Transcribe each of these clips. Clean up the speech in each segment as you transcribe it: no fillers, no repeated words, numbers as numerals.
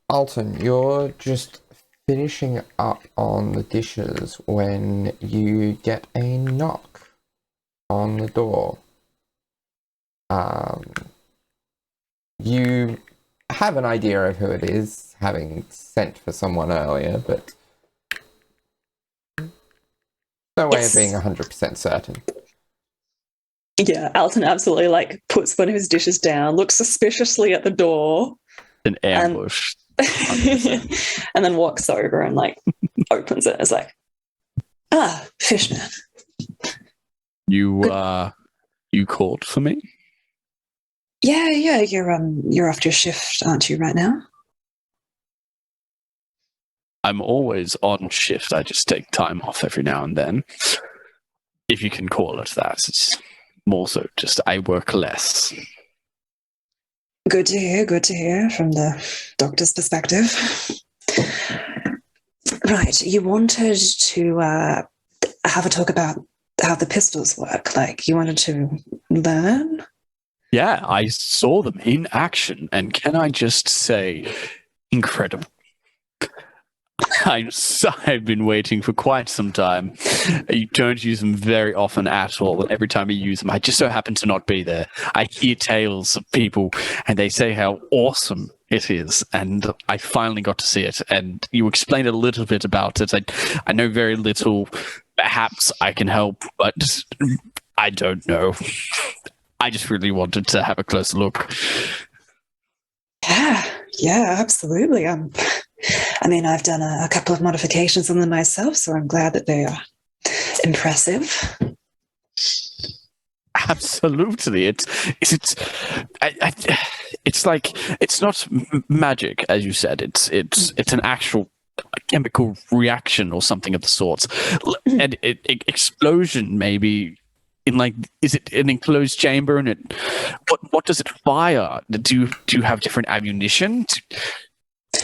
Alton, you're just finishing up on the dishes when you get a knock on the door. You have an idea of who it is, having sent for someone earlier, but no way of being 100% certain. Yeah, Alton absolutely puts one of his dishes down, looks suspiciously at the door. An ambush. And then walks over and opens it. It's Fishman. You called for me? Yeah, you're off your shift, aren't you, right now? I'm always on shift. I just take time off every now and then. If you can call it that. It's more so just I work less. Good to hear from the doctor's perspective. Right, you wanted to have a talk about how the pistols work. You wanted to learn? Yeah, I saw them in action, and can I just say, incredible. I've been waiting for quite some time. You don't use them very often at all, and every time you use them, I just so happen to not be there. I hear tales of people, and they say how awesome it is, and I finally got to see it, and you explained a little bit about it. I know very little. Perhaps I can help, but I don't know. I just really wanted to have a closer look. Yeah, absolutely. I've done a couple of modifications on them myself, so I'm glad that they are impressive. Absolutely, it's not magic, as you said. It's an actual chemical reaction or something of the sorts, and explosion maybe. Is it an enclosed chamber? And what does it fire? Do you have different ammunition?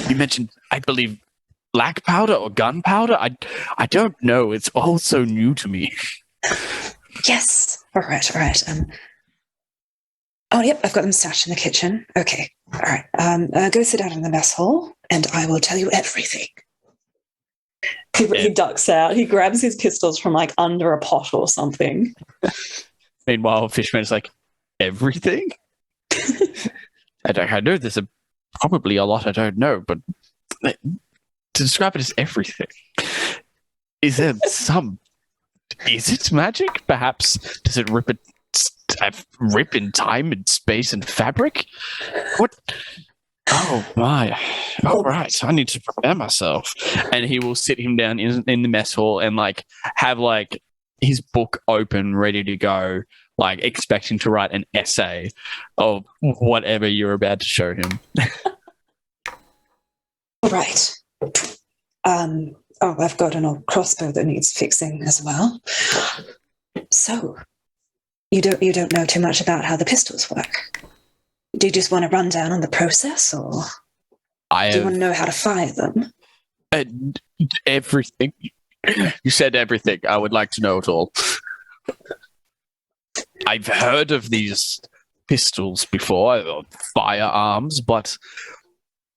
You mentioned, I believe, black powder or gunpowder. I don't know. It's all so new to me. Yes. All right. Oh, yep. I've got them stashed in the kitchen. Okay. All right. Go sit down in the mess hall, and I will tell you everything. He ducks out. He grabs his pistols from under a pot or something. Meanwhile, Fishman's everything? I know there's probably a lot I don't know, but to describe it as everything, is it magic? Perhaps does it rip in time and space and fabric? What? Oh my! All right, I need to prepare myself. And he will sit him down in the mess hall and have his book open, ready to go, expecting to write an essay of whatever you're about to show him. All right. I've got an old crossbow that needs fixing as well. So, you don't know too much about how the pistols work. Do you just want to run down on the process, or do you want to know how to fire them? Everything. You said everything. I would like to know it all. I've heard of these pistols before, firearms, but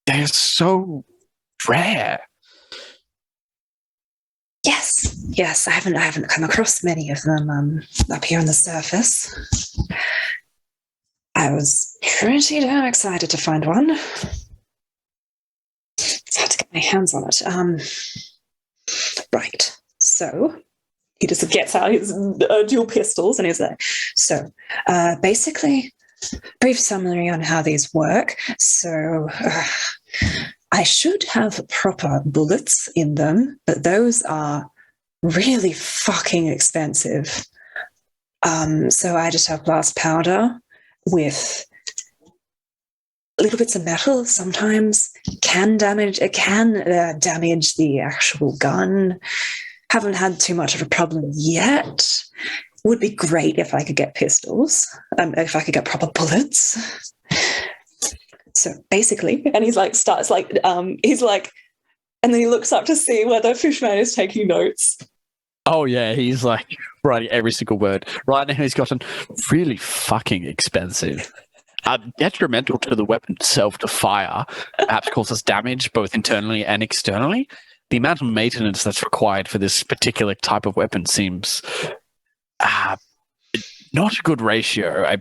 they're so rare. Yes. I haven't come across many of them up here on the surface. I was pretty damn excited to find one. So I had to get my hands on it. Right. So he just gets out his dual pistols and he's like, basically, brief summary on how these work. So I should have proper bullets in them, but those are really fucking expensive. So I just have blast powder with little bits of metal. Sometimes can damage the actual gun. Haven't had too much of a problem yet. Would be great if I could get pistols, if I could get proper bullets. So basically, and he's and then he looks up to see whether Fishman is taking notes. Oh yeah, he's writing every single word. Right now he's gotten really fucking expensive. detrimental to the weapon itself to fire, perhaps causes damage both internally and externally. The amount of maintenance that's required for this particular type of weapon seems not a good ratio.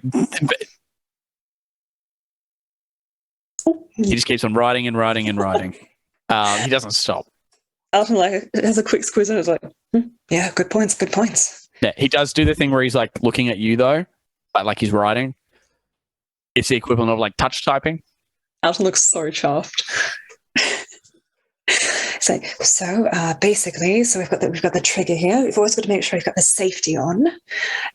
He just keeps on writing and writing and writing. He doesn't stop. Alton has a quick squeeze and is like, yeah, good points, good points. Yeah, he does do the thing where he's like looking at you though, but like he's writing. It's the equivalent of like touch typing. Alton looks so chuffed. It's like, basically, we've got the trigger here. We've always got to make sure we've got the safety on,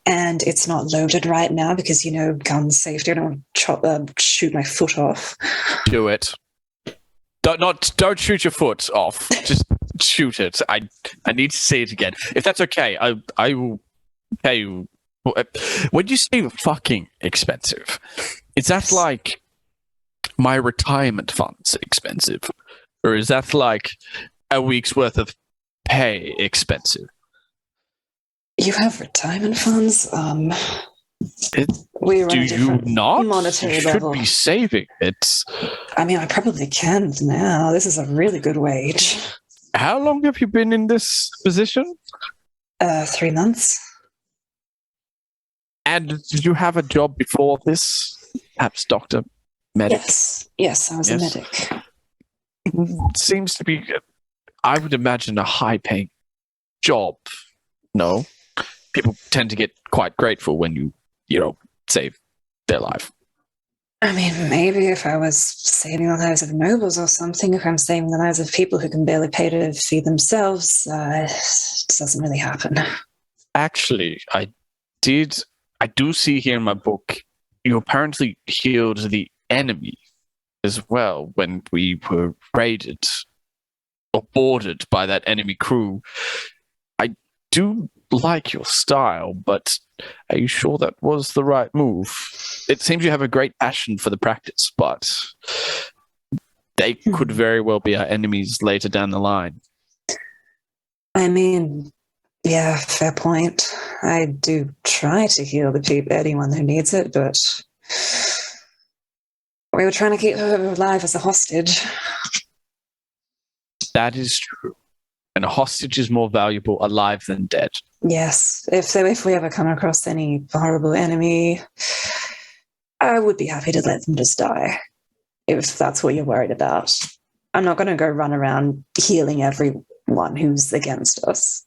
and it's not loaded right now because gun safety. I don't want to shoot my foot off. Do it. Don't shoot your foot off. Just shoot it. I need to see it again. If that's okay, I will pay you. When you say fucking expensive, is that like my retirement funds expensive? Or is that like a week's worth of pay expensive? You have retirement funds? We do you not? Monetary you should level. Be saving it. I probably can now. This is a really good wage. How long have you been in this position? 3 months. And did you have a job before this? Perhaps doctor, medic? Yes, I was a medic. Seems to be, I would imagine, a high-paying job. No? People tend to get quite grateful when you save their life. Maybe if I was saving the lives of nobles or something, if I'm saving the lives of people who can barely pay to feed themselves, it doesn't really happen. Actually, I do see here in my book, you apparently healed the enemy as well when we were raided or boarded by that enemy crew. I do like your style, but are you sure that was the right move? It seems you have a great passion for the practice, but they could very well be our enemies later down the line. Yeah, fair point. I do try to heal anyone who needs it, but we were trying to keep her alive as a hostage. That is true. And a hostage is more valuable alive than dead. Yes. If we ever come across any horrible enemy, I would be happy to let them just die, if that's what you're worried about. I'm not going to go run around healing everyone who's against us.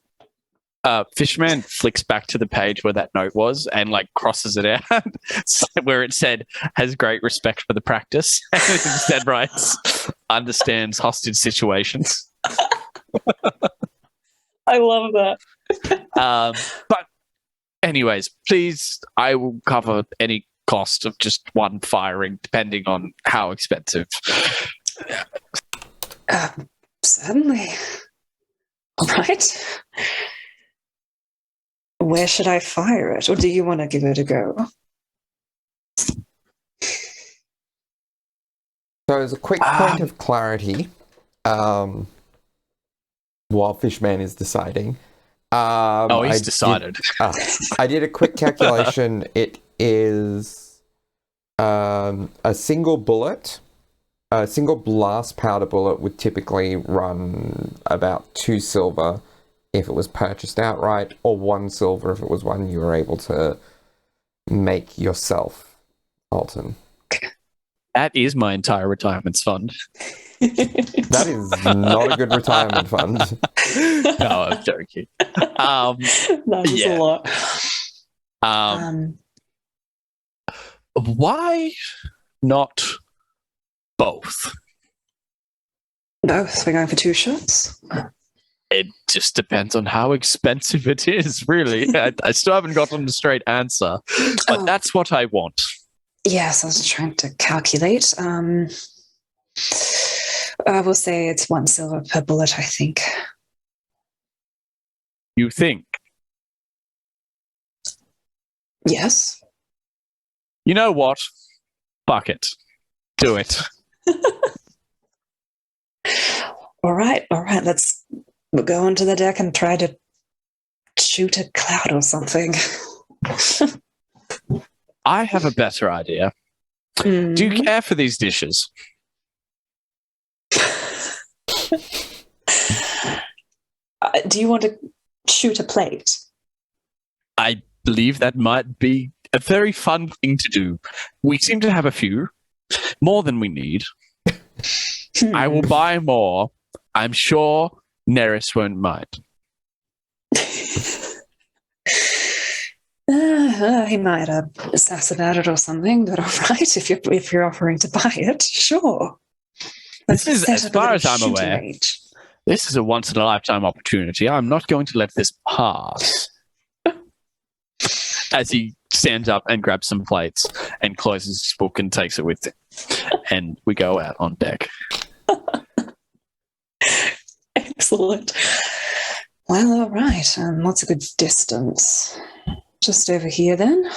Fishman flicks back to the page where that note was and crosses it out where it said has great respect for the practice and instead writes understands hostage situations. I love that. But anyways, please, I will cover any cost of just one firing depending on how expensive. Certainly. All right. Where should I fire it? Or do you want to give it a go? So as a quick point of clarity, while Fishman is deciding. He's decided. I did a quick calculation. It is a single bullet. A single blast powder bullet would typically run about 2 silver if it was purchased outright, or 1 silver if it was one you were able to make yourself, Alton. That is my entire retirement fund. That is not a good retirement fund. No, I'm joking. That was a lot. Why not both? Both? We're going for 2 shots? It just depends on how expensive it is, really. I still haven't gotten the straight answer, but that's what I want. Yes, I was trying to calculate. I will say it's 1 silver per bullet, I think. You think? Yes. You know what? Fuck it. Do it. All right. We'll go onto the deck and try to shoot a cloud or something. I have a better idea. Do you care for these dishes? Do you want to shoot a plate? I believe that might be a very fun thing to do. We seem to have a few, more than we need. I will buy more. I'm sure Nerys won't mind. He might sass about it or something, but all right, if you're offering to buy it, sure. This is, set as up a far little as I'm shooting aware, range. this is a once-in-a-lifetime opportunity. I'm not going to let this pass. As he stands up and grabs some plates and closes his book and takes it with him. And we go out on deck. Excellent. Well, all right. What's a good distance? Just over here, then.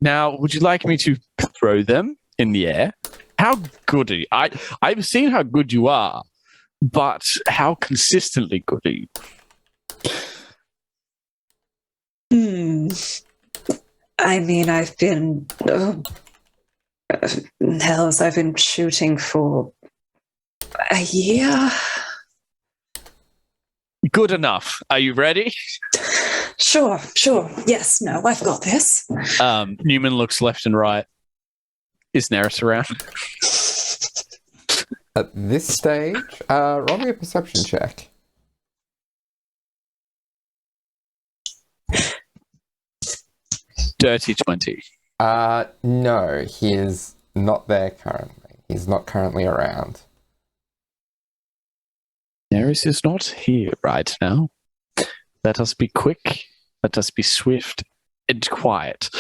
Now, would you like me to throw them in the air? How good are you? I've seen how good you are, but how consistently good are you? I mean, I've been I've been shooting for a year. Good enough. Are you ready? Sure. Yes, no, I've got this. Newman looks left and right. Is Nerys around? At this stage, roll me a perception check. Dirty 20. No, he is not there currently. He's not currently around. Nerys is not here right now. Let us be quick. Let us be swift and quiet.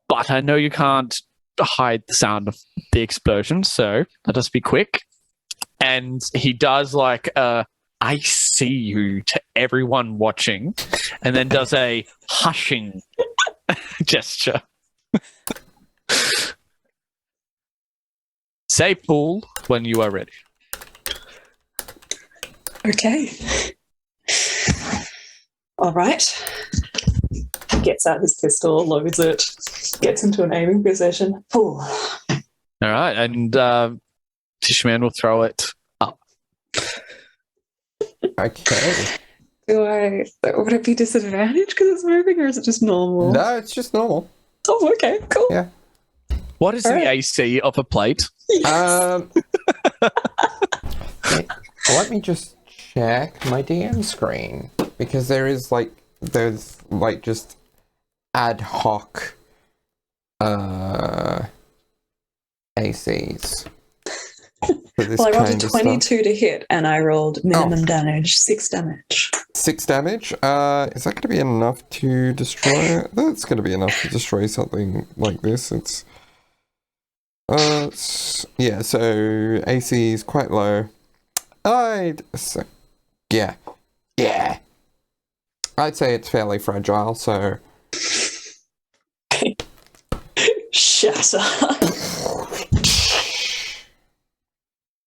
But I know you can't hide the sound of the explosion, so let us be quick. And he does like a "I see you" to everyone watching, and then does a hushing gesture. Say "pull" when you are ready. Okay. All right. He gets out his pistol, loads it, gets into an aiming position. Pull. All right, and Fishman will throw it up. Okay. Would it be disadvantage because it's moving, or is it just normal? No, it's just normal. Oh, okay, cool. Yeah. What is All the right. AC of a plate? Yes. Let me just check my DM screen because there's just ad hoc ACs. Well, I rolled a 22 to hit, and I rolled minimum damage, 6 damage. 6 damage. Is that going to be enough to destroy? That's going to be enough to destroy something like this. Yeah. So AC is quite low. Yeah. I'd say it's fairly fragile. So Shatter.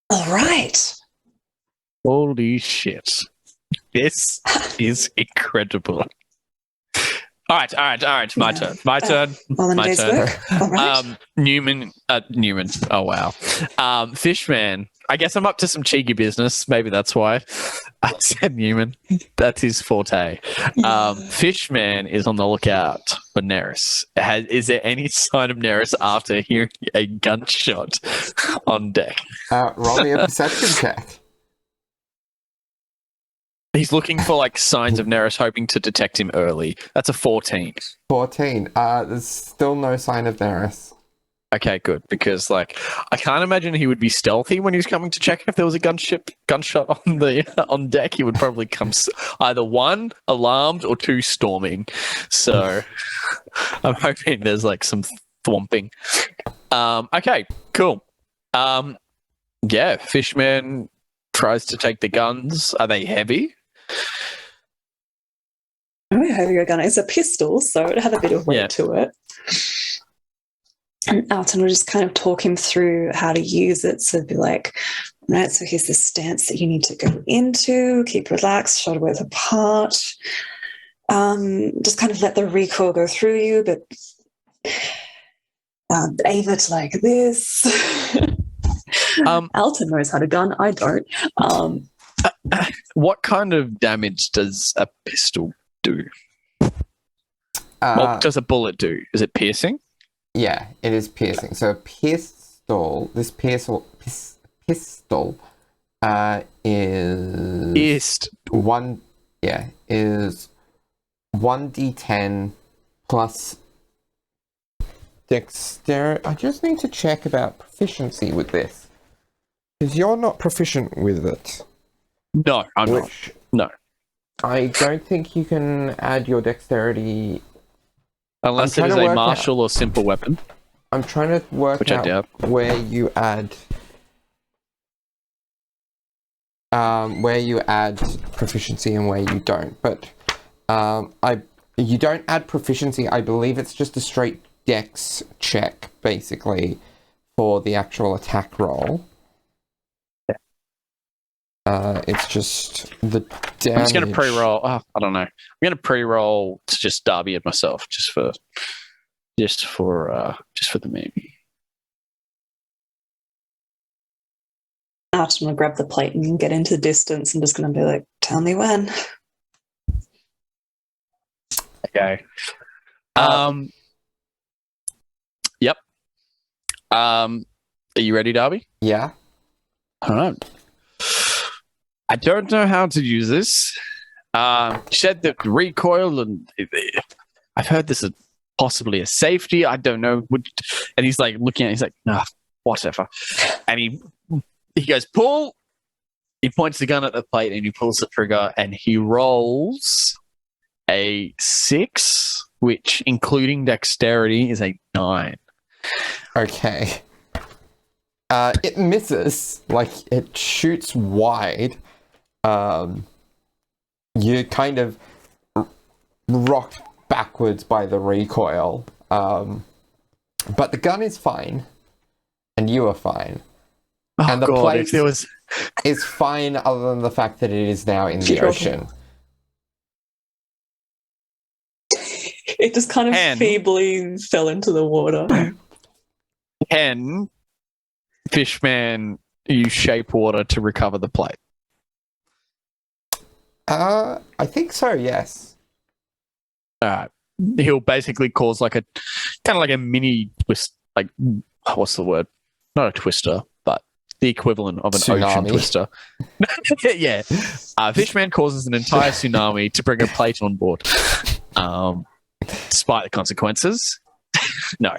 All right. Holy shit. This is incredible. All right. My turn. All in a My day's turn. work. All right. Newman. Oh, wow. Fishman. I guess I'm up to some cheeky business. Maybe that's why I said Newman. That's his forte. Fishman is on the lookout for Nerys. Is there any sign of Nerys after hearing a gunshot on deck? roll me a perception check. He's looking for like signs of Nerys, hoping to detect him early. That's a 14. 14. There's still no sign of Nerys. Okay, good. Because like I can't imagine he would be stealthy when he was coming to check if there was a gunshot on deck. He would probably come either 1 alarmed or 2 storming. So I'm hoping there's like some thwomping. Okay, cool. Yeah, Fishman tries to take the guns. Are they heavy? Oh, heavier gun. It's a pistol, so it had a bit of weight to it. And Alton will just kind of talk him through how to use it. So be like, right, so here's the stance that you need to go into. Keep relaxed, shoulder width apart. Just kind of let the recoil go through you, but aim it like this. Alton knows how to gun. I don't. What kind of damage does a pistol do? What does a bullet do? Is it piercing? Yeah, it is piercing. So pistol is 1d10 plus dexterity. I just need to check about proficiency with this, because you're not proficient with it. No, I'm not. No. I don't think you can add your dexterity unless it is a martial or simple weapon. I'm trying to work out where you add proficiency and where you don't. But you don't add proficiency. I believe it's just a straight dex check, basically, for the actual attack roll. It's just the damage. I'm just going to pre-roll. I don't know. I'm going to pre-roll to just Darby it myself, just for the meme. I'm just going to grab the plate and get into the distance. I'm just going to be like, tell me when. Okay. Yep. Are you ready, Darby? Yeah. All right. I don't know how to use this. You said that recoil, and I've heard this is possibly a safety. I don't know. And he's like looking at it, he's like, nah, whatever. And he goes, pull. He points the gun at the plate and he pulls the trigger and he rolls a 6, which, including dexterity, is a 9. Okay. It misses. Like, it shoots wide. You kind of rocked backwards by the recoil. But the gun is fine. And you are fine. Oh, and the God, plate is fine, other than the fact that it is now in the ocean. It just kind of feebly fell into the water. Can Fishman use shape water to recover the plate? I think so, yes. He'll basically cause like a kind of like a mini twist, like, what's the word? Not a twister, but the equivalent of an ocean twister. Yeah. Fishman causes an entire tsunami to bring a plate on board. Despite the consequences. No.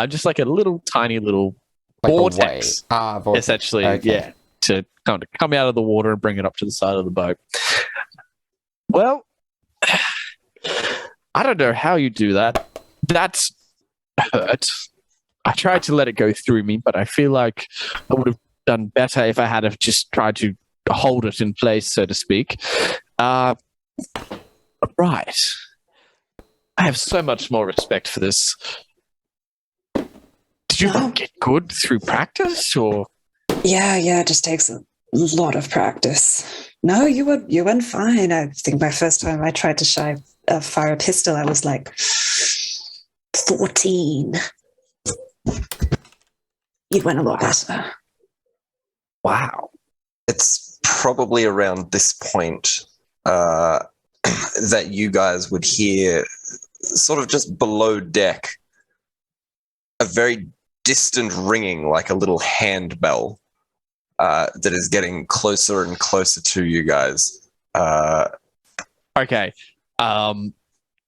Just like a little tiny little like vortex. Vortex. Essentially, okay. Yeah. To kind of come out of the water and bring it up to the side of the boat. Well, I don't know how you do that. That's hurt. I tried to let it go through me, but I feel like I would have done better if I had have just tried to hold it in place, so to speak. Right. I have so much more respect for this. Did you get good through practice, or? Yeah, it just takes a lot of practice. No, you went fine. I think my first time I tried to fire a pistol, I was like 14. You went a lot better. Wow. It's probably around this point that you guys would hear, sort of just below deck, a very distant ringing, like a little handbell that is getting closer and closer to you guys. Okay.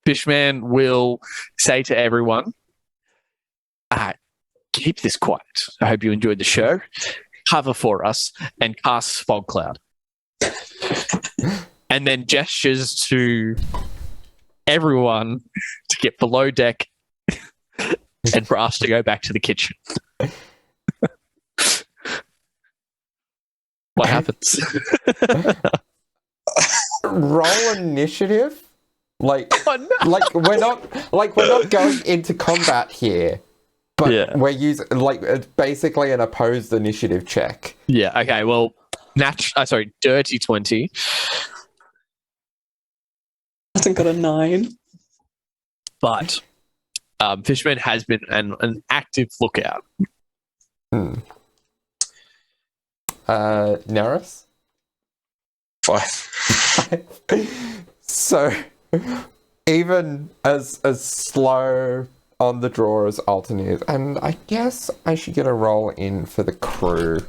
Fishman will say to everyone, keep this quiet. I hope you enjoyed the show. Cover for us and cast fog cloud. And then gestures to everyone to get below deck and for us to go back to the kitchen. What happens? Roll initiative. Like we're not going into combat here, but we're using it's basically an opposed initiative check. Yeah. Okay. Well, dirty 20. I think got a 9. But Fishman has been an active lookout. Nerys? 5. So, even as slow on the draw as Alton is, and I guess I should get a roll in for the crew.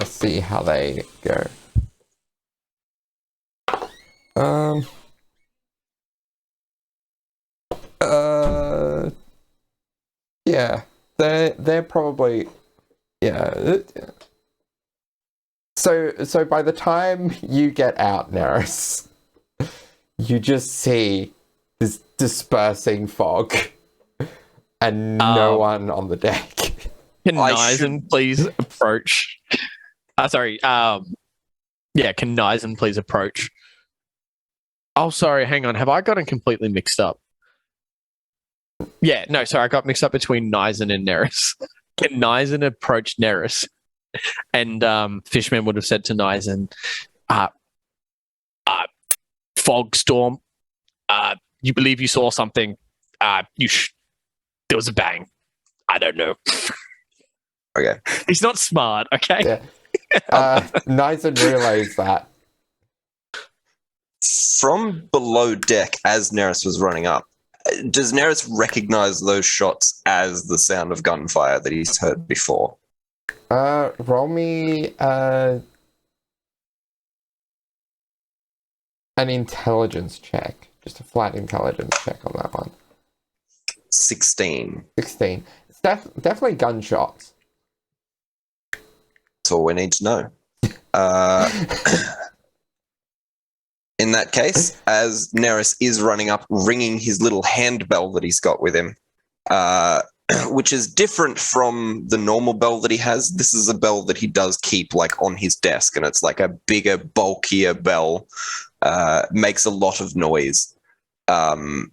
See how they go. Yeah, they're probably, yeah. So by the time you get out, Nerys, you just see this dispersing fog and no one on the deck. Can Nyzen please approach? Sorry. Can Nyzen please approach? Oh, sorry. Hang on. Have I gotten completely mixed up? Yeah. No, sorry. I got mixed up between Nyzen and Nerys. Can Nyzen approach Nerys? And Fishman would have said to Nyzen, fog storm. You believe you saw something. There was a bang. I don't know. Okay. He's not smart, okay? Yeah. Nyzen relays that. From below deck, as Nerys was running up, does Nerys recognize those shots as the sound of gunfire that he's heard before? Roll me an intelligence check. Just a flat intelligence check on that one. 16. 16. It's definitely gunshots. That's all we need to know. In that case, as Nerys is running up, ringing his little handbell that he's got with him, which is different from the normal bell that he has. This is a bell that he does keep like on his desk, and it's like a bigger, bulkier bell. Makes a lot of noise. And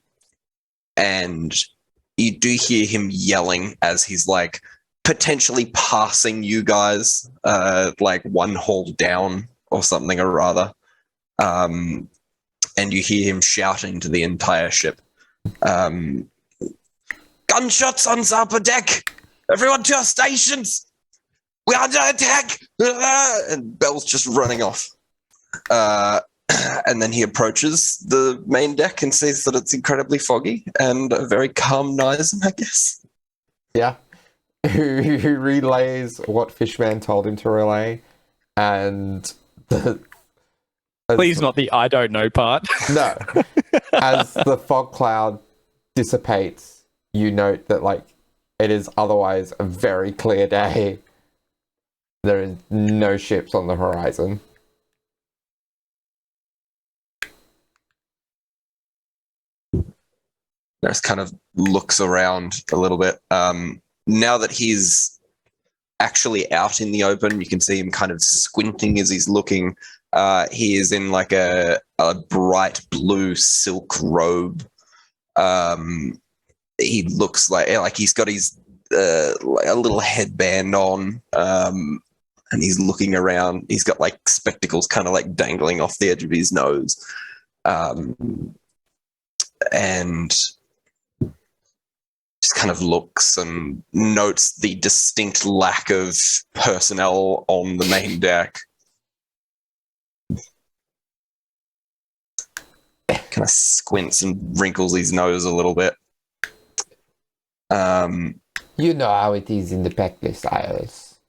you do hear him yelling as he's like potentially passing you guys like one hall down or something or rather. And you hear him shouting to the entire ship. Gunshots on the upper deck! Everyone to your stations! We are under attack! And Bell's just running off. And then he approaches the main deck and sees that it's incredibly foggy and a very calm Nyzen, I guess. Yeah. Who relays what Fishman told him to relay, and please not the I don't know part. No. As the fog cloud dissipates, you note that like it is otherwise a very clear day. There is no ships on the horizon. Nerys kind of looks around a little bit. Now that he's actually out in the open, you can see him kind of squinting as he's looking. He is in like a bright blue silk robe. He looks like he's got his like a little headband on, and he's looking around. He's got like spectacles kind of like dangling off the edge of his nose, and just kind of looks and notes the distinct lack of personnel on the main deck. Kind of squints and wrinkles his nose a little bit. You know how it is in the Peckless Isles.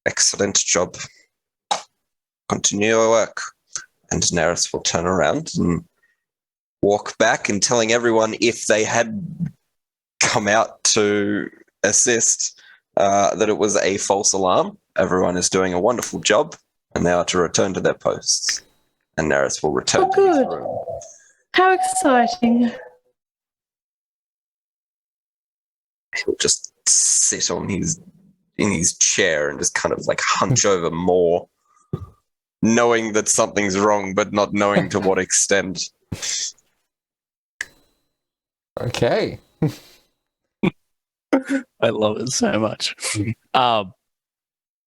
Excellent job. Continue your work. And Nerys will turn around and walk back and telling everyone if they had come out to assist that it was a false alarm. Everyone is doing a wonderful job and they are to return to their posts. And Nerys will return to his room. How exciting. He'll just sit in his chair and just kind of like hunch over more, knowing that something's wrong, but not knowing to what extent. Okay. I love it so much.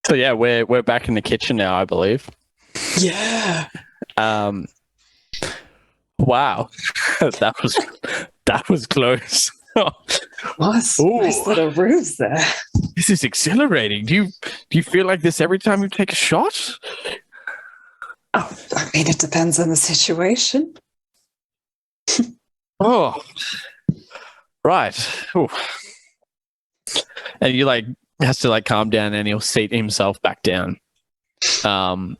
So yeah, we're back in the kitchen now, I believe. Yeah. Wow, that was close. Nice Ooh. little ruse there. This is exhilarating. Do you feel like this every time you take a shot? Oh, I mean, it depends on the situation. Oh, right. Ooh. And you has to calm down, and he'll seat himself back down, and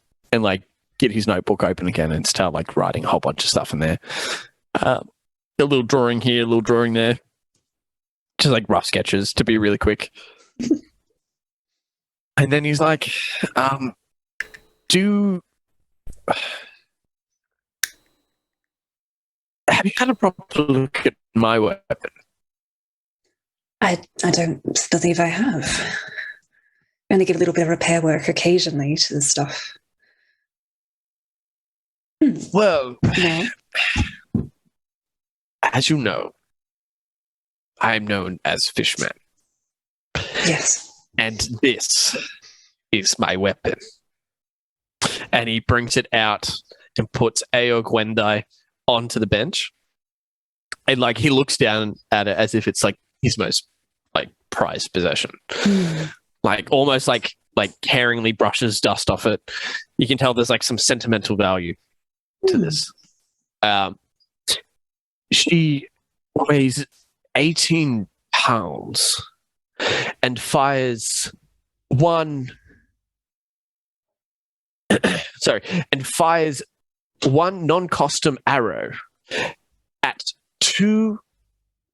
get his notebook open again and start writing a whole bunch of stuff in there. A little drawing here, a little drawing there, just rough sketches to be really quick. And then he's like, have you had a proper look at my weapon? I don't believe I have. I only give a little bit of repair work occasionally to the stuff. Well, No. as you know, I am known as Fishman, Yes. and this is my weapon. And he brings it out and puts 𝗖𝗔𝗦𝗧 onto the bench. And he looks down at it as if it's his most prized possession. Almost caringly brushes dust off it. You can tell there's some sentimental value to this. She weighs 18 pounds and fires one non-custom arrow at 2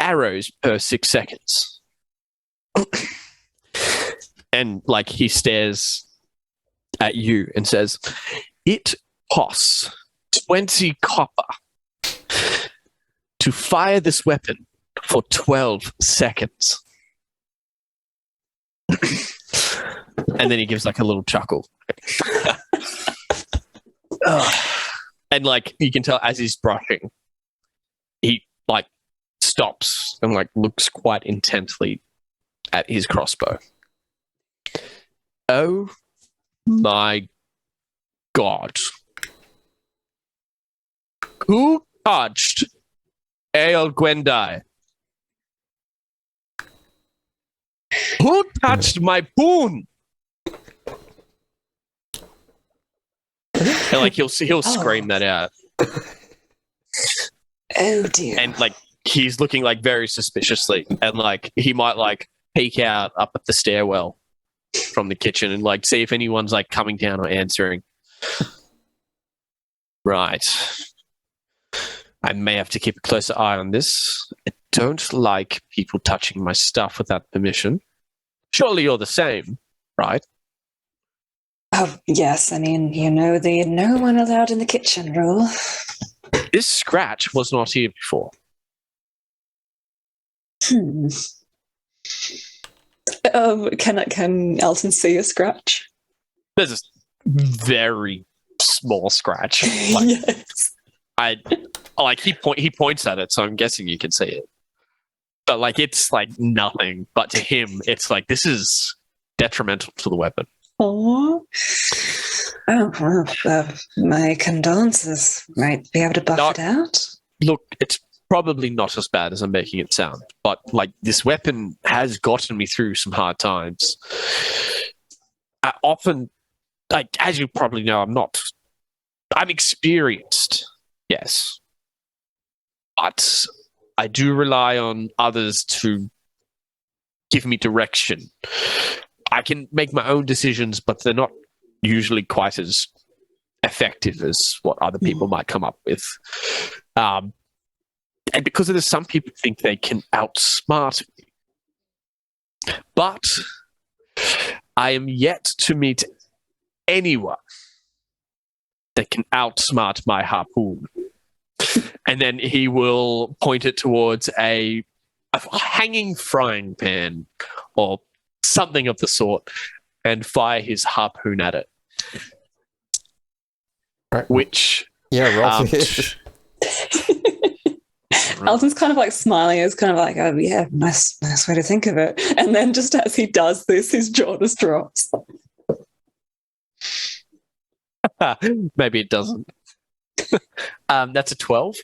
arrows per 6 seconds. And he stares at you and says, "It costs 20 copper to fire this weapon for 12 seconds." And then he gives a little chuckle. And you can tell as he's brushing, he stops and looks quite intently at his crossbow. Oh my God. Who touched 𝗖𝗔𝗦𝗧? Who touched my poon? And he'll scream that out. Oh dear. And he's looking very suspiciously, and he might peek out up at the stairwell from the kitchen and see if anyone's coming down or answering. Right. I may have to keep a closer eye on this. I don't like people touching my stuff without permission. Surely you're the same, right? Oh, yes. I mean, the no one allowed in the kitchen rule. This scratch was not here before. Can Alton see a scratch? There's a very small scratch. Yes. He points at it, so I'm guessing you can see it. But it's nothing. But to him, it's this is detrimental to the weapon. Oh, my condolences. Might be able to buff it out. Look, it's probably not as bad as I'm making it sound, but this weapon has gotten me through some hard times. I often, as you probably know, I'm experienced, yes, but I do rely on others to give me direction. I can make my own decisions, but they're not usually quite as effective as what other people might come up with. And because of this, some people think they can outsmart me. But I am yet to meet anyone that can outsmart my harpoon. And then he will point it towards a hanging frying pan or something of the sort and fire his harpoon at it. Right. Which... Yeah, roll for it. Alton's kind of smiling. It's kind of oh yeah, nice way to think of it. And then just as he does this, his jaw just drops. Maybe it doesn't. That's a 12.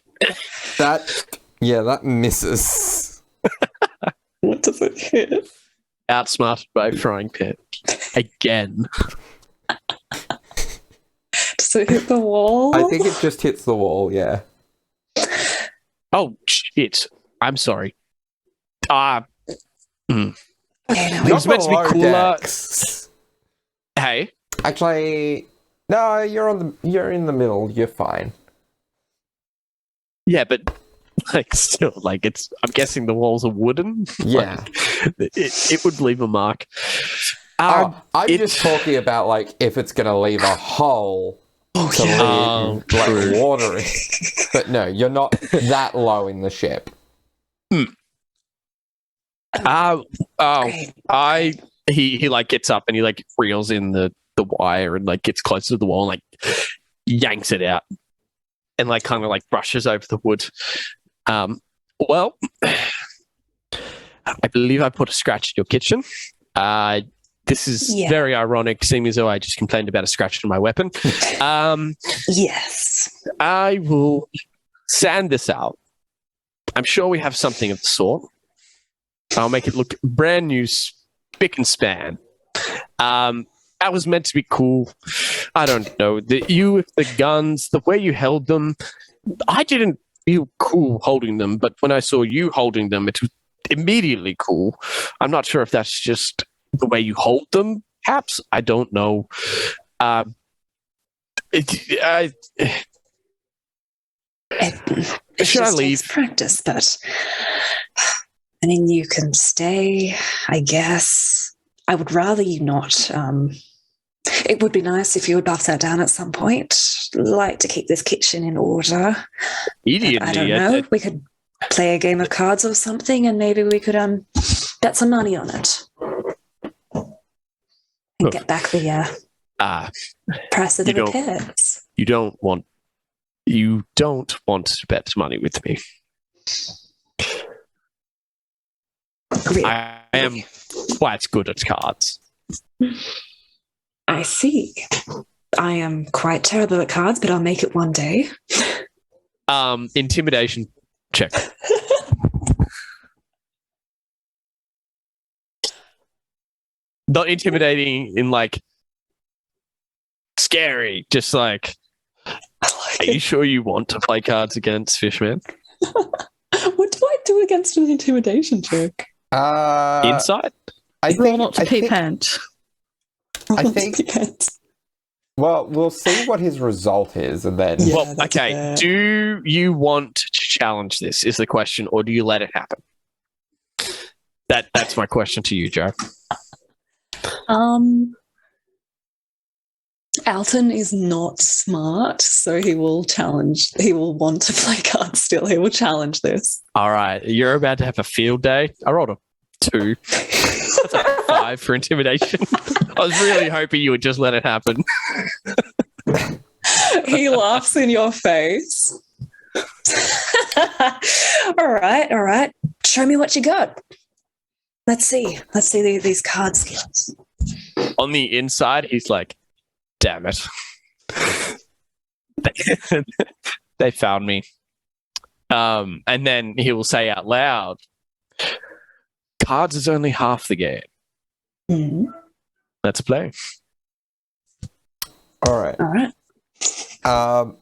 That misses. What does it hit? Outsmarted by frying pan. Again. Does it hit the wall? I think it just hits the wall, yeah. Oh, shit. I'm sorry. Okay, now It was meant to be below cooler. decks. Hey. Actually, no, you're in the middle. You're fine. Yeah, but still, I'm guessing the walls are wooden. Yeah. It would leave a mark. I'm just talking about if it's going to leave a hole to leave water in. But no, you're not that low in the ship. He gets up and he reels in the wire and gets closer to the wall and yanks it out and brushes over the wood. Well, I believe I put a scratch in your kitchen. This is very ironic, seeing as though I just complained about a scratch in my weapon. Yes. I will sand this out. I'm sure we have something of the sort. I'll make it look brand new, spick and span. That was meant to be cool. I don't know. You with the guns, the way you held them, I didn't feel cool holding them, but when I saw you holding them, it was immediately cool. I'm not sure if that's just the way you hold them, perhaps. I don't know. Should I leave? Practice, but I mean, you can stay, I guess. I would rather you not. It would be nice if you would buff that down at some point. Like to keep this kitchen in order. Immediately. I don't know. We could play a game of cards or something, and maybe we could bet some money on it and get back the price of the repairs. You don't want to bet money with me. Really? I am quite good at cards. I see. I am quite terrible at cards, but I'll make it one day. Intimidation check. Not intimidating in scary, just are you sure you want to play cards against Fishman? What do I do against an intimidation check? Insight? Roll not to pee pant. I think. Well, we'll see what his result is, and then. Yeah, well, that's okay. fair. Do you want to challenge this? Is the question, or do you let it happen? That's my question to you, Joe. Alton is not smart, so he will want to play cards still. He will challenge this. All right, you're about to have a field day. I rolled a 2. That's a 5 for intimidation. I was really hoping you would just let it happen. He laughs in your face. All right. Show me what you got. Let's see these card skills. On the inside, he's like, damn it. They found me. And then he will say out loud, cards is only half the game. Mm-hmm. Let's play. All right. All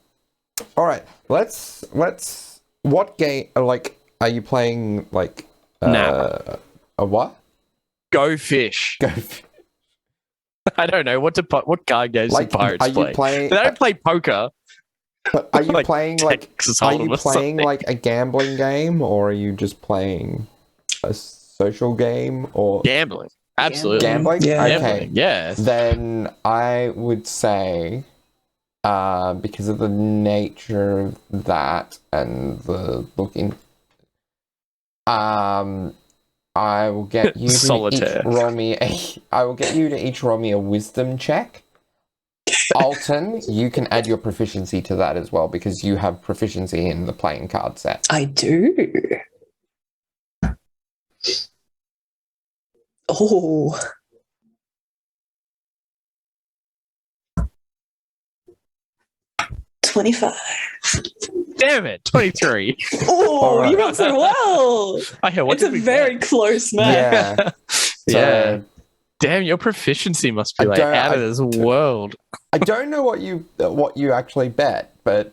right. Let's. What game? Are you playing Nah. A what? Go fish. I don't know what card games do pirates play. They don't play poker. But are you playing Texas Are you Hold'em or playing something. a gambling game, or are you just playing a social game, or Gambling? Absolutely. gambling? Yeah. Okay. Gambling, yeah. Then I would say, because of the nature of that and the looking, I will get you to Solitaire. each roll me a wisdom check. Alton, you can add your proficiency to that as well because you have proficiency in the playing card set. I do. Oh. 25. Damn it, 23. Oh, right. you got so well. Okay, what It's a did we very get? close match. Yeah. Yeah. So, Damn, your proficiency must be I like don't- out of this world. I don't know what you actually bet, but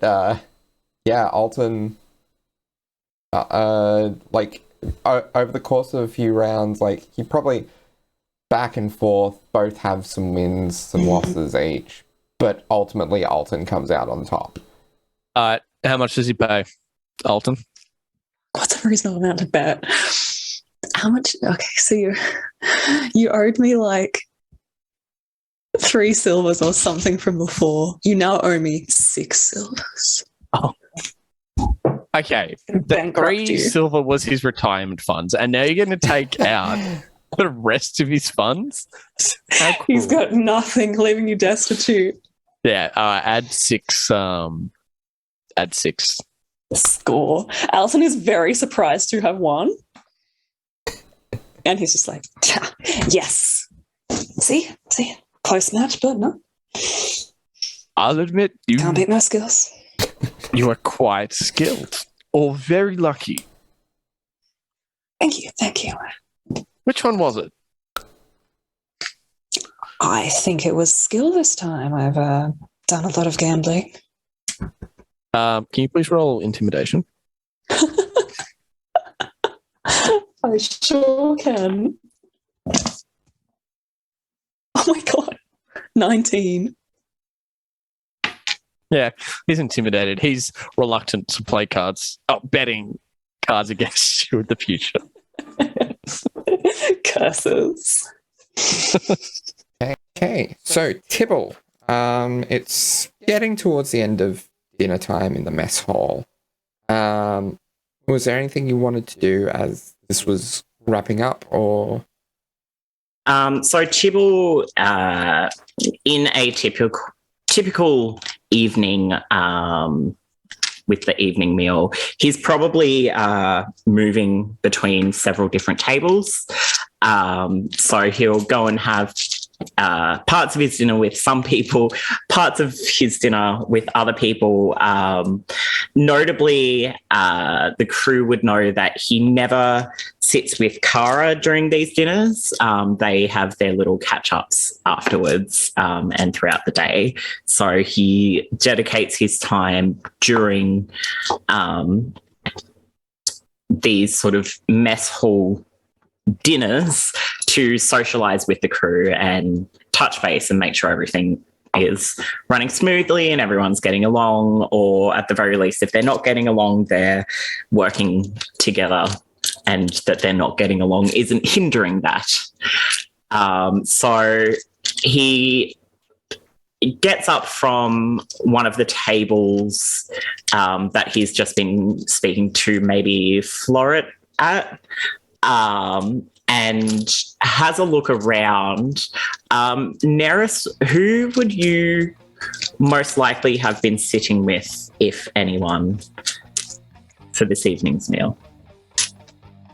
yeah, Alton. Like over the course of a few rounds, like you probably back and forth both have some wins, some losses each, but ultimately Alton comes out on top. How much does he pay, Alton? What's a reasonable amount to bet? How much? Okay, so you owed me like 3 silvers or something from before. You now owe me 6 silvers. Okay, the Bankrupt 3 you. silver was his retirement funds, and now you're going to take out the rest of his funds? How cool. He's got nothing, leaving you destitute. Yeah, add 6. Add 6. Score. Alton is very surprised to have won. And he's just like, yes. See? Close match, but no. I'll admit, Can't beat my skills. you are quite skilled, or very lucky. Thank you. Which one was it? I think it was skill this time. I've done a lot of gambling. Can you please roll intimidation? I sure can. Oh my god. 19. Yeah, he's intimidated. He's reluctant to play betting cards against you in the future. Curses. Okay, so Tibble, it's getting towards the end of dinner time in the mess hall. Was there anything you wanted to do as this was wrapping up, or? So Tibble, in a typical evening, with the evening meal, he's probably moving between several different tables. So he'll go and have parts of his dinner with some people, parts of his dinner with other people. Notably, the crew would know that he never sits with Kara during these dinners. They have their little catch-ups afterwards and throughout the day. So he dedicates his time during these sort of mess hall dinners to socialize with the crew and touch base and make sure everything is running smoothly and everyone's getting along, or at the very least, if they're not getting along, they're working together and that they're not getting along isn't hindering that. So he gets up from one of the tables that he's just been speaking to maybe Floret at, and has a look around. Nerys, who would you most likely have been sitting with, if anyone, for this evening's meal?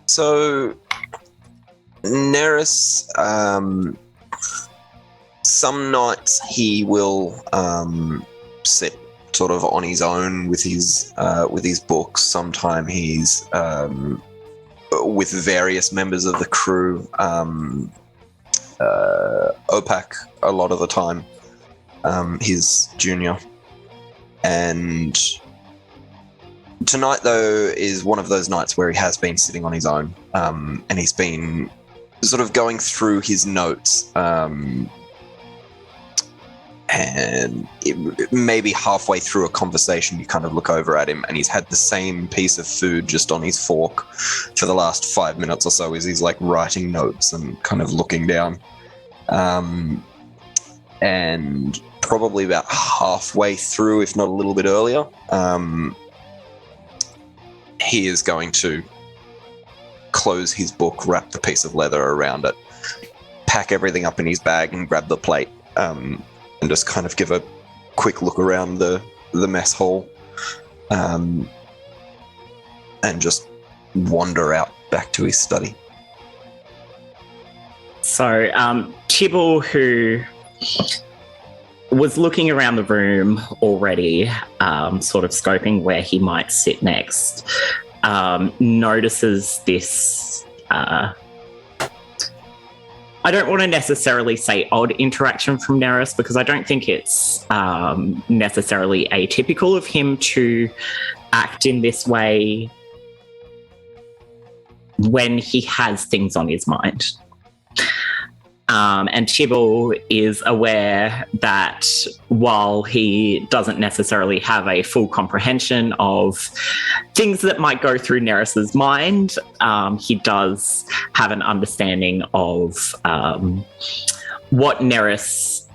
So, Nerys, some nights he will sit sort of on his own with his books. Sometimes he's with various members of the crew. Opak a lot of the time, his junior. And tonight, though, is one of those nights where he has been sitting on his own, and he's been sort of going through his notes, and maybe halfway through a conversation, you kind of look over at him and he's had the same piece of food just on his fork for the last 5 minutes or so as he's like writing notes and kind of looking down. And probably about halfway through, if not a little bit earlier, he is going to close his book, wrap the piece of leather around it, pack everything up in his bag and grab the plate, and just kind of give a quick look around the mess hall, and just wander out back to his study. So Tibble, who was looking around the room already, sort of scoping where he might sit next, notices this, I don't want to necessarily say odd interaction from Nerys, because I don't think it's necessarily atypical of him to act in this way when he has things on his mind. And Tibble is aware that while he doesn't necessarily have a full comprehension of things that might go through Nerys's mind, he does have an understanding of what Nerys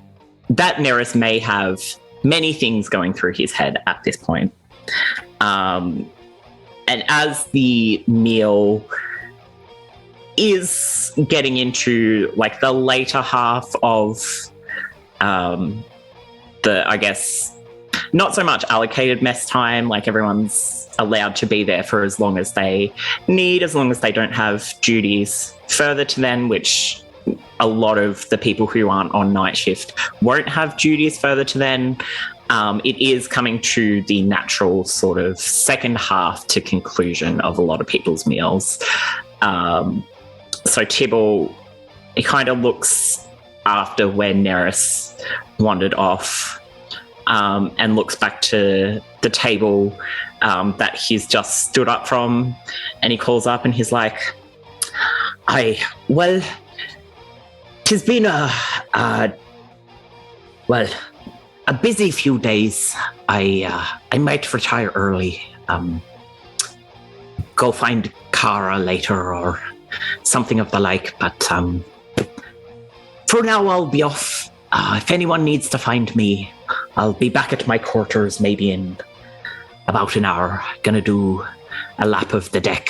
may have many things going through his head at this point. And as the meal is getting into like the later half of the, I guess, not so much allocated mess time, like everyone's allowed to be there for as long as they need, as long as they don't have duties further to them, which a lot of the people who aren't on night shift won't have duties further to them. It is coming to the natural sort of second half to conclusion of a lot of people's meals. So Tibble, he kind of looks after where Nerys wandered off, and looks back to the table that he's just stood up from, and he calls up and he's like, well, 'tis been a busy few days. I might retire early, go find Kara later or something of the like, but for now I'll be off. If anyone needs to find me, I'll be back at my quarters maybe in about an hour. Gonna do a lap of the deck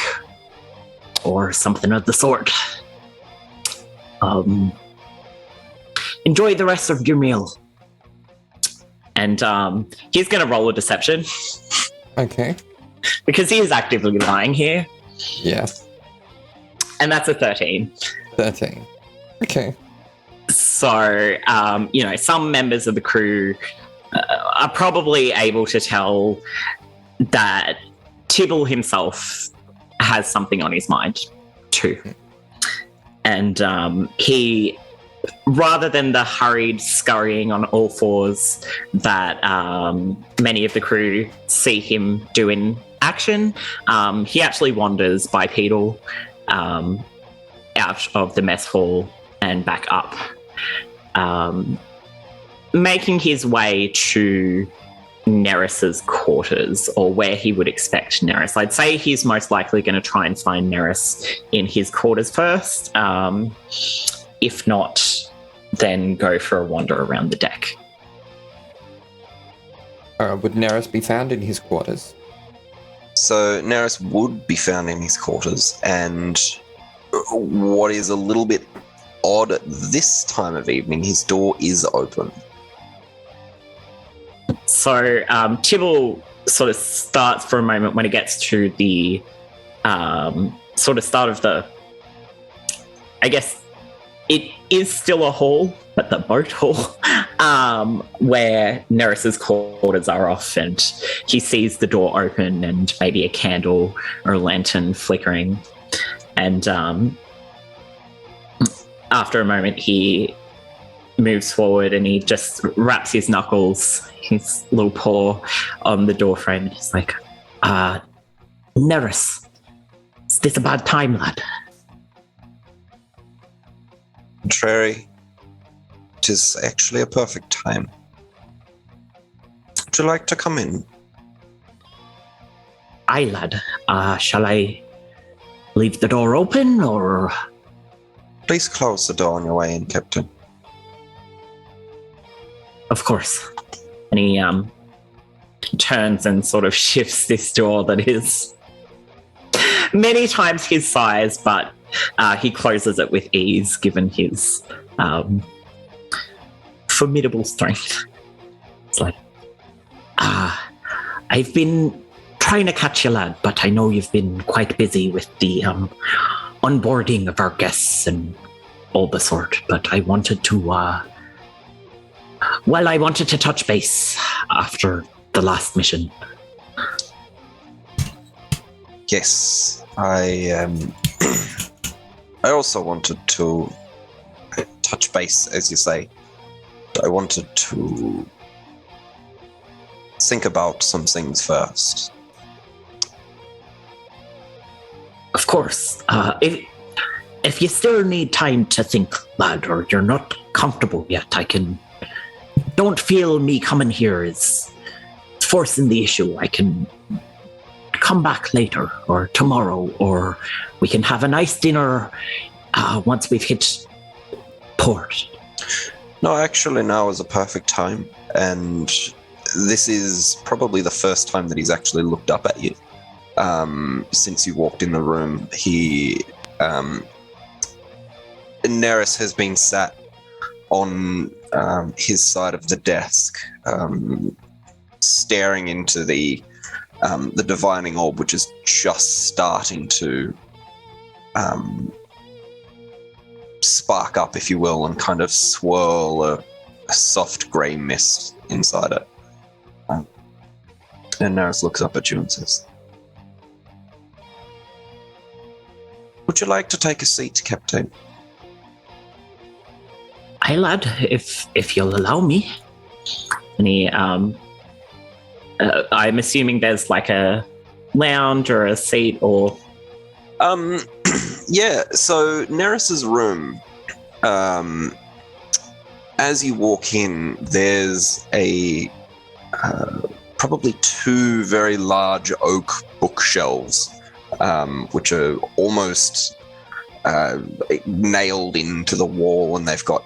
or something of the sort. Enjoy the rest of your meal. And he's gonna roll a deception. Okay. Because he is actively lying here. Yes. And that's a 13. 13. Okay. So, some members of the crew are probably able to tell that Tibble himself has something on his mind too. And he, rather than the hurried scurrying on all fours that many of the crew see him do in action, he actually wanders bipedal out of the mess hall and back up, making his way to Nerys's quarters, or where he would expect Nerys. I'd say he's most likely going to try and find Nerys in his quarters first. If not, then go for a wander around the deck. Would Nerys be found in his quarters? So Nerys would be found in his quarters, and what is a little bit odd at this time of evening, his door is open. So Tibble sort of starts for a moment when it gets to the sort of start of the, I guess it is still a hall, but the boat hall, where Nerys's quarters are off, and he sees the door open and maybe a candle or a lantern flickering. And after a moment, he moves forward and he just wraps his knuckles, his little paw, on the door frame. And he's like, Nerys, is this a bad time, lad? Contrary, it is actually a perfect time. Would you like to come in? Aye, lad. Shall I leave the door open, or...? Please close the door on your way in, Captain. Of course. And he turns and sort of shifts this door that is many times his size, but he closes it with ease, given his formidable strength. It's like, I've been trying to catch you, lad, but I know you've been quite busy with the onboarding of our guests and all the sort, but I wanted to Well, I wanted to touch base after the last mission. Yes, I also wanted to touch base, as you say. I wanted to think about some things first. Of course. If you still need time to think, lad, or you're not comfortable yet, don't feel me coming here is forcing the issue. I can come back later or tomorrow, or we can have a nice dinner once we've hit port. No, actually now is a perfect time, and this is probably the first time that he's actually looked up at you. Since you walked in the room, Nerys has been sat on his side of the desk, staring into the divining orb, which is just starting to spark up, if you will, and kind of swirl a soft grey mist inside it. And Nerys looks up at you and says, "Would you like to take a seat, Captain?" Hi, lad, if you'll allow me. And he, I'm assuming there's like a lounge or a seat or... Yeah, so Nerys's room, as you walk in, there's probably two very large oak bookshelves, which are almost nailed into the wall, and they've got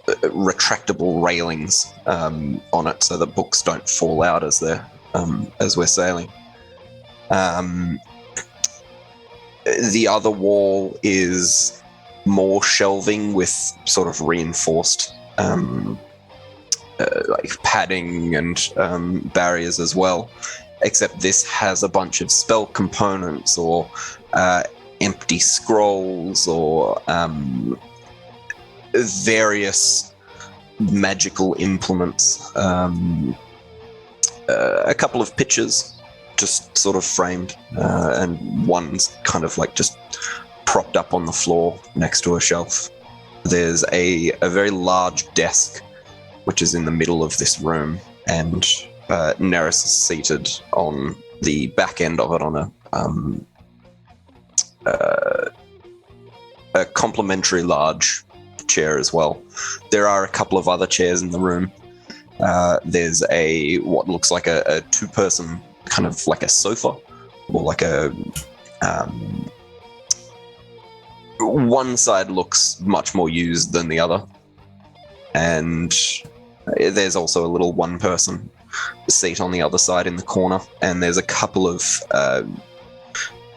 retractable railings on it so that books don't fall out as we're sailing. The other wall is more shelving with sort of reinforced like padding and barriers as well, except this has a bunch of spell components or empty scrolls or various magical implements, a couple of pictures just sort of framed, and one's kind of like just propped up on the floor next to a shelf. There's a very large desk which is in the middle of this room, and Nerys is seated on the back end of it on a complimentary large chair as well. There are a couple of other chairs in the room. There's what looks like a two-person kind of like a sofa, or like a one side looks much more used than the other, and there's also a little one-person seat on the other side in the corner, and there's a couple of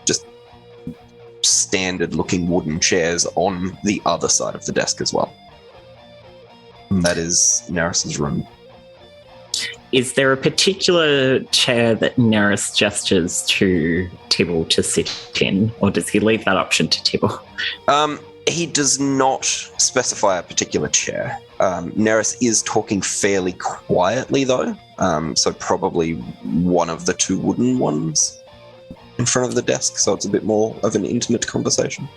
just standard-looking wooden chairs on the other side of the desk as well. And that is Nerys's room. Is there a particular chair that Nerys gestures to Tibble to sit in, or does he leave that option to Tibble? He does not specify a particular chair. Nerys is talking fairly quietly, though, so probably one of the two wooden ones in front of the desk, so it's a bit more of an intimate conversation.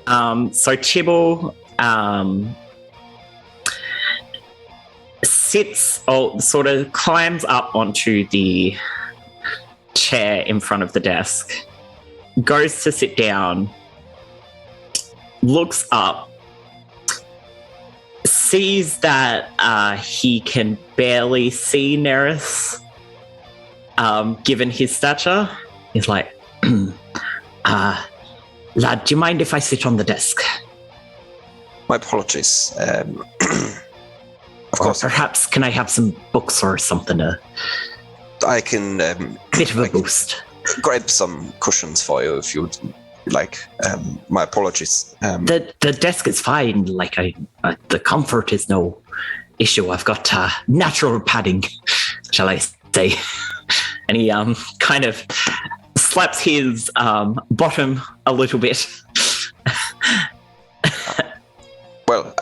So Tibble sits, or sort of climbs up onto the chair in front of the desk, goes to sit down, looks up, sees that he can barely see Nerys, given his stature. He's like, lad, do you mind if I sit on the desk? My apologies. Of course. Or perhaps can I have some books or something? I can... bit of a boost. Grab some cushions for you if you'd like. My apologies. The desk is fine. Like the comfort is no issue. I've got natural padding, shall I say? And he kind of slaps his bottom a little bit. Well,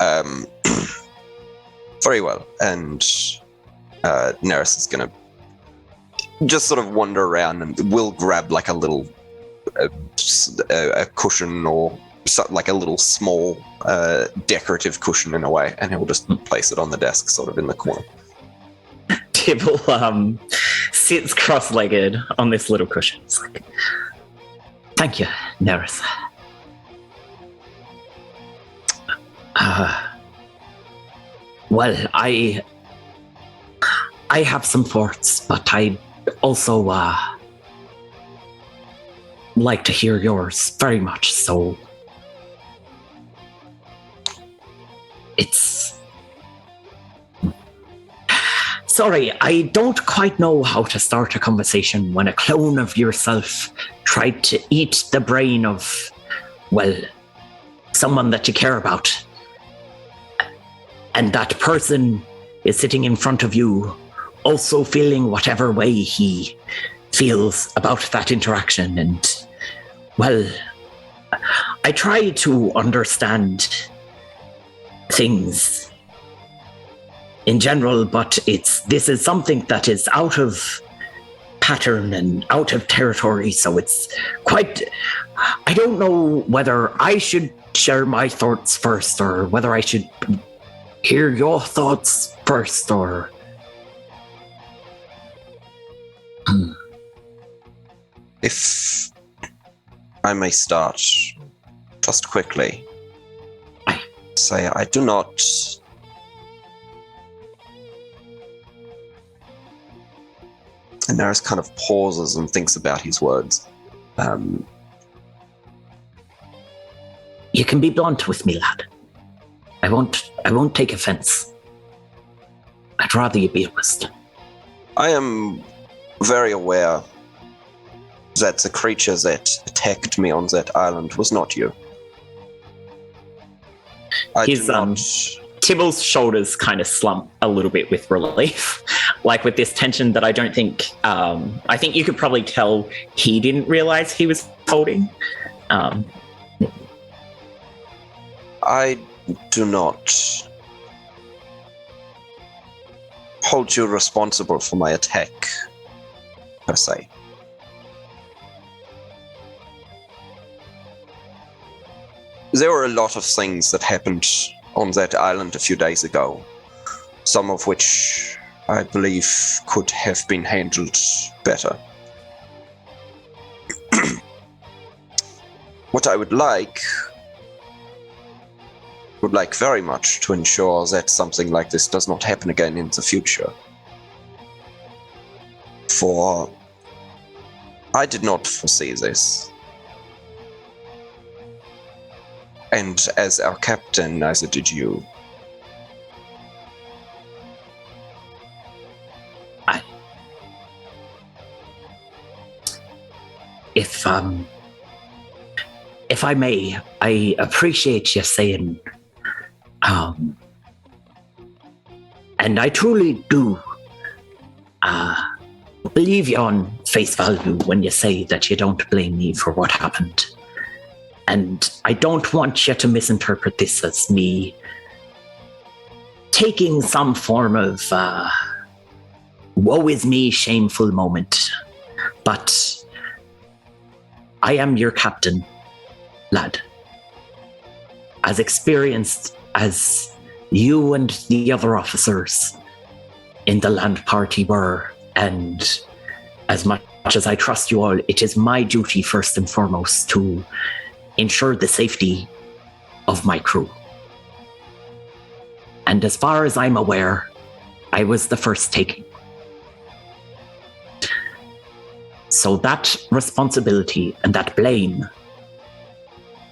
Very well. And Nerys is going to just sort of wander around and will grab like a little a cushion or like a little small decorative cushion in a way, and he'll just place it on the desk sort of in the corner. Tibble sits cross-legged on this little cushion. It's like, thank you, Nerys. Well, I have some thoughts, but I also like to hear yours very much, so it's... Sorry, I don't quite know how to start a conversation when a clone of yourself tried to eat the brain of, well, someone that you care about. And that person is sitting in front of you, also feeling whatever way he feels about that interaction. And, well, I try to understand things in general, but this is something that is out of pattern and out of territory, so it's quite... I don't know whether I should share my thoughts first, or whether I should hear your thoughts first, or... If I may start just quickly, say I do not... And Nerys kind of pauses and thinks about his words. You can be blunt with me, lad. I won't take offense. I'd rather you be honest. I am very aware that the creature that attacked me on that island was not you. Tibble's shoulders kind of slump a little bit with relief, like with this tension that I don't think... I think you could probably tell he didn't realize he was holding. I do not hold you responsible for my attack, per se. There were a lot of things that happened on that island a few days ago, some of which I believe could have been handled better. What I would like very much to ensure that something like this does not happen again in the future. For I did not foresee this. And as our captain, neither did you. If I may, I appreciate you saying, and I truly do believe you on face value when you say that you don't blame me for what happened. And I don't want you to misinterpret this as me taking some form of woe is me shameful moment. But I am your captain, lad. As experienced as you and the other officers in the land party were, and as much as I trust you all, it is my duty first and foremost to ensure the safety of my crew. And as far as I'm aware, I was the first taking. So that responsibility and that blame,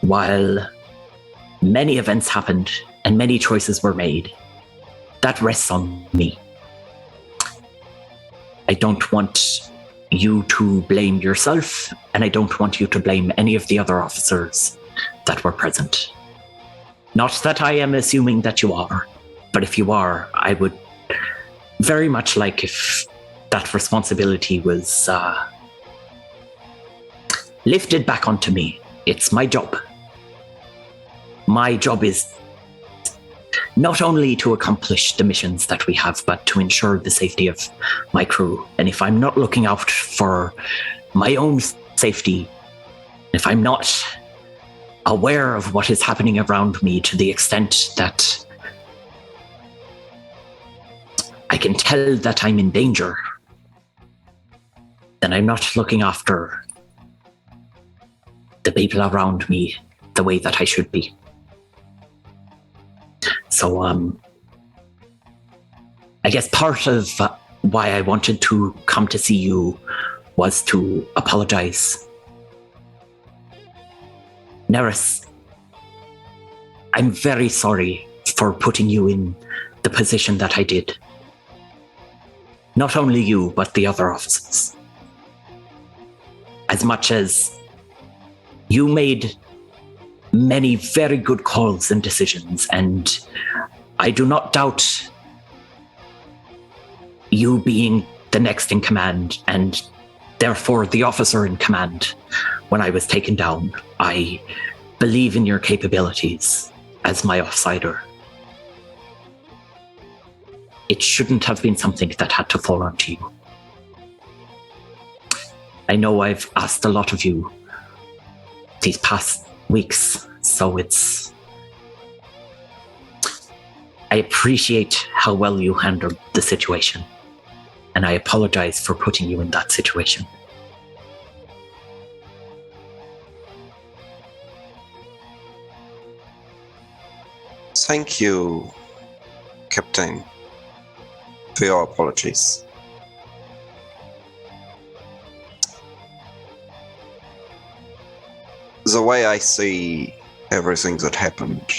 while many events happened and many choices were made, that rests on me. I don't want you to blame yourself, and I don't want you to blame any of the other officers that were present. Not that I am assuming that you are, but if you are, I would very much like if that responsibility was lifted back onto me. It's my job. My job is not only to accomplish the missions that we have, but to ensure the safety of my crew. And if I'm not looking out for my own safety, if I'm not aware of what is happening around me to the extent that I can tell that I'm in danger, then I'm not looking after the people around me the way that I should be. So, I guess part of why I wanted to come to see you was to apologize. Nerys, I'm very sorry for putting you in the position that I did. Not only you, but the other officers. As much as you made many very good calls and decisions, and I do not doubt you being the next in command and therefore the officer in command when I was taken down. I believe in your capabilities as my offsider. It shouldn't have been something that had to fall onto you. I know I've asked a lot of you these past weeks, so I appreciate how well you handled the situation, and I apologize for putting you in that situation. Thank you, Captain, for your apologies. The way I see everything that happened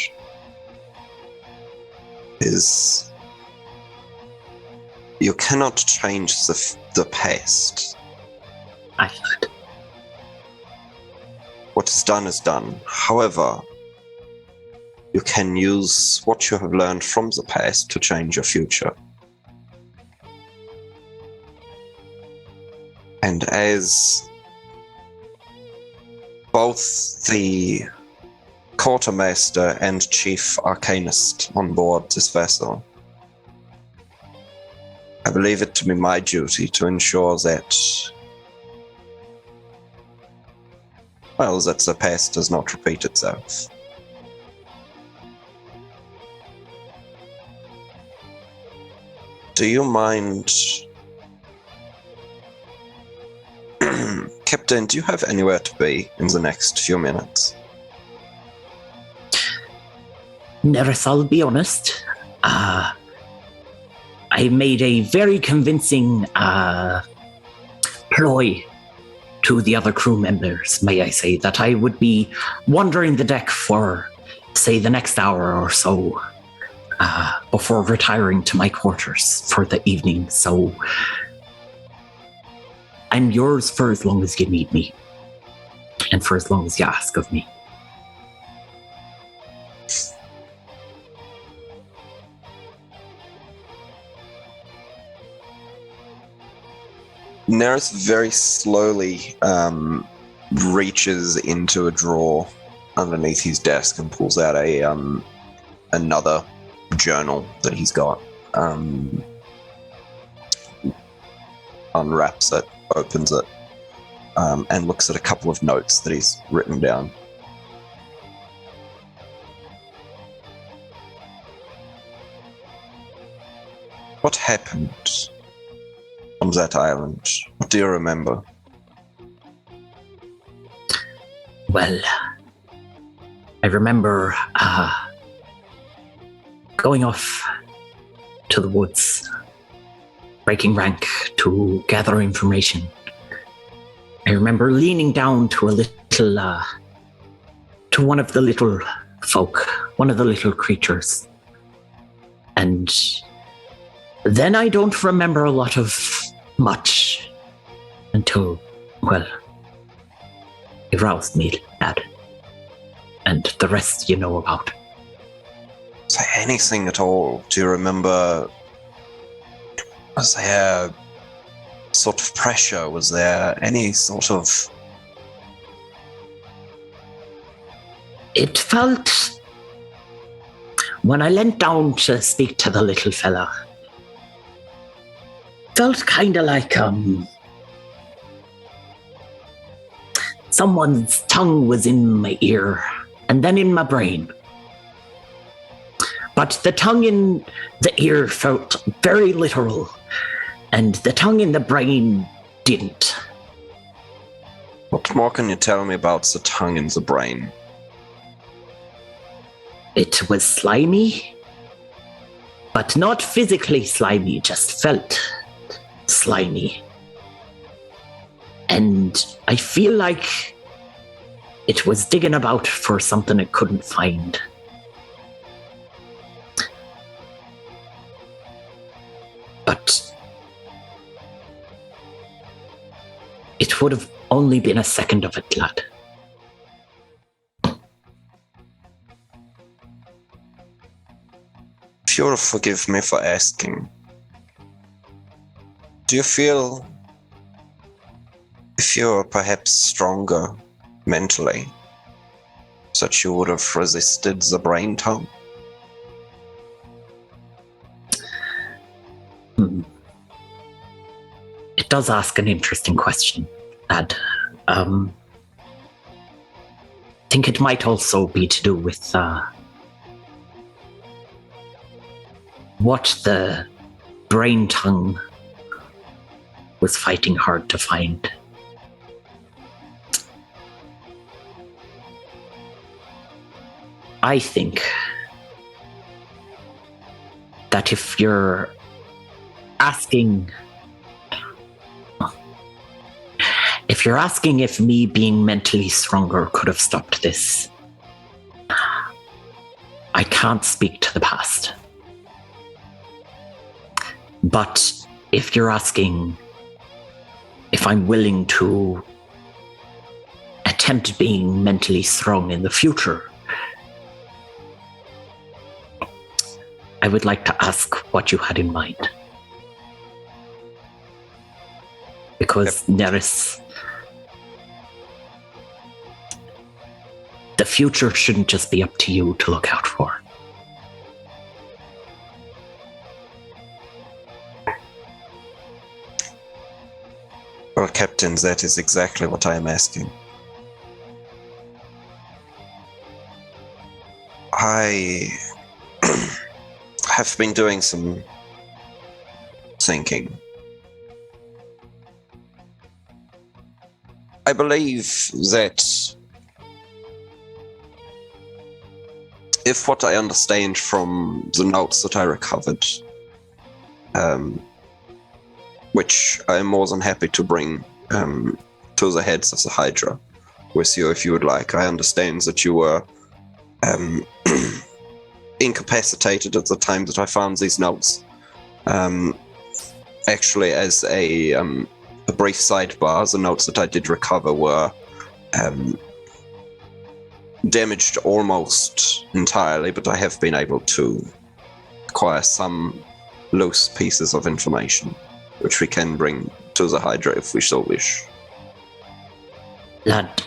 is you cannot change the past. I should. What is done is done. However, you can use what you have learned from the past to change your future. And as both the quartermaster and chief arcanist on board this vessel, I believe it to be my duty to ensure that, well, that the past does not repeat itself. Do you mind, Captain, do you have anywhere to be in the next few minutes? Nerys, I'll be honest. I made a very convincing ploy to the other crew members, may I say, that I would be wandering the deck for, say, the next hour or so before retiring to my quarters for the evening. So I'm yours for as long as you need me, and for as long as you ask of me. Nerys very slowly reaches into a drawer underneath his desk and pulls out a another journal that he's got. Unwraps it, opens it, and looks at a couple of notes that he's written down. What happened on that island? What do you remember? Well, I remember going off to the woods, breaking rank to gather information. I remember leaning down to a little, to one of the little folk, one of the little creatures. And then I don't remember a lot of much until, well, he roused me, lad. And the rest you know about. Say anything at all? Do you remember? Was there sort of pressure? Was there any sort of... It felt when I leant down to speak to the little fella, felt kind of like someone's tongue was in my ear and then in my brain. But the tongue in the ear felt very literal, and the tongue in the brain didn't. What more can you tell me about the tongue in the brain? It was slimy, but not physically slimy, just felt slimy. And I feel like it was digging about for something it couldn't find. But it would have only been a second of it, lad. If you'll forgive me for asking, do you feel if you're perhaps stronger mentally, that you would have resisted the brain tongue? It does ask an interesting question, lad. I think it might also be to do with what the brain tongue was fighting hard to find. I think that if you're asking if me being mentally stronger could have stopped this, I can't speak to the past. But if you're asking if I'm willing to attempt being mentally strong in the future, I would like to ask what you had in mind. Because Nerys, the future shouldn't just be up to you to look out for. Well, Captain, that is exactly what I am asking. I have been doing some thinking. I believe that if what I understand from the notes that I recovered, which I am more than happy to bring to the heads of the Hydra with you if you would like. I understand that you were incapacitated at the time that I found these notes. Actually, as a brief sidebar, the notes that I did recover were damaged almost entirely, but I have been able to acquire some loose pieces of information, which we can bring to the Hydra if we so wish. Lad,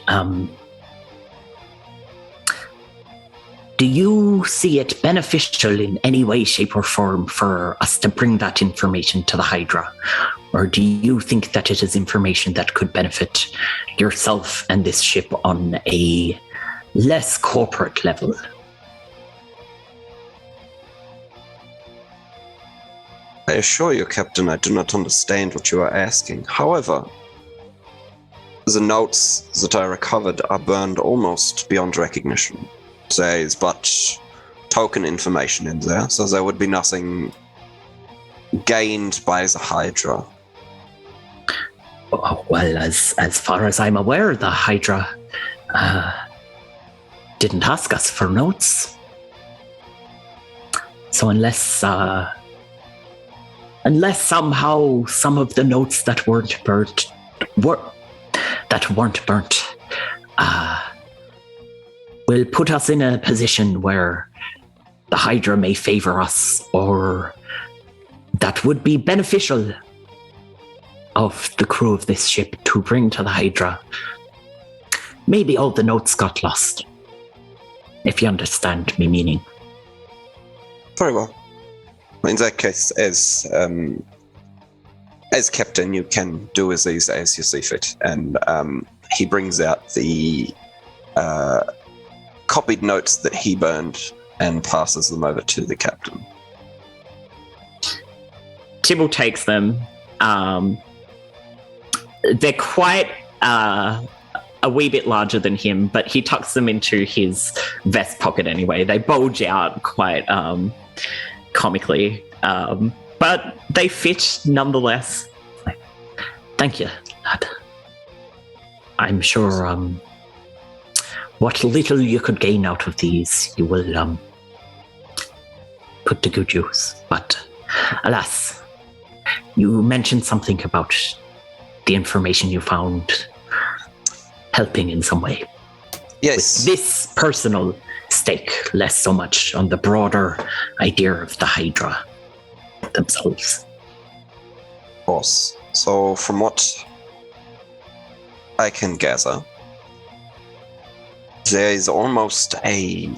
do you see it beneficial in any way, shape, or form for us to bring that information to the Hydra? Or do you think that it is information that could benefit yourself and this ship on a less corporate level? I assure you, Captain, I do not understand what you are asking. However, the notes that I recovered are burned almost beyond recognition. There is but token information in there, so there would be nothing gained by the Hydra. Oh, well, as far as I'm aware, the Hydra didn't ask us for notes. So unless somehow some of the notes that weren't burnt will put us in a position where the Hydra may favor us, or that would be beneficial of the crew of this ship to bring to the Hydra. Maybe all the notes got lost, if you understand me meaning. Very well. In that case, as captain, you can do as you see fit. And he brings out the copied notes that he burned and passes them over to the captain. Tibble takes them. They're quite a wee bit larger than him, but he tucks them into his vest pocket anyway. They bulge out quite comically, but they fit nonetheless. Thank you, lad. I'm sure what little you could gain out of these, you will put to good use. But alas, you mentioned something about the information you found helping in some way. Yes. With this personal stake, less so much on the broader idea of the Hydra themselves. Of course. So from what I can gather, there is almost a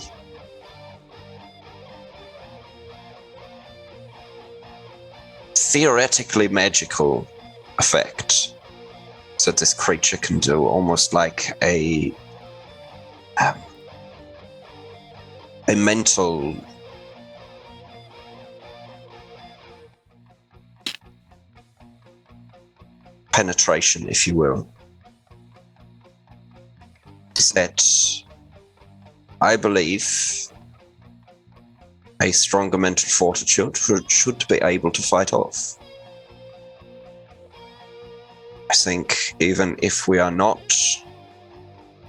theoretically magical effect that this creature can do, almost like a mental penetration, if you will, that I believe a stronger mental fortitude should be able to fight off. I think even if we are not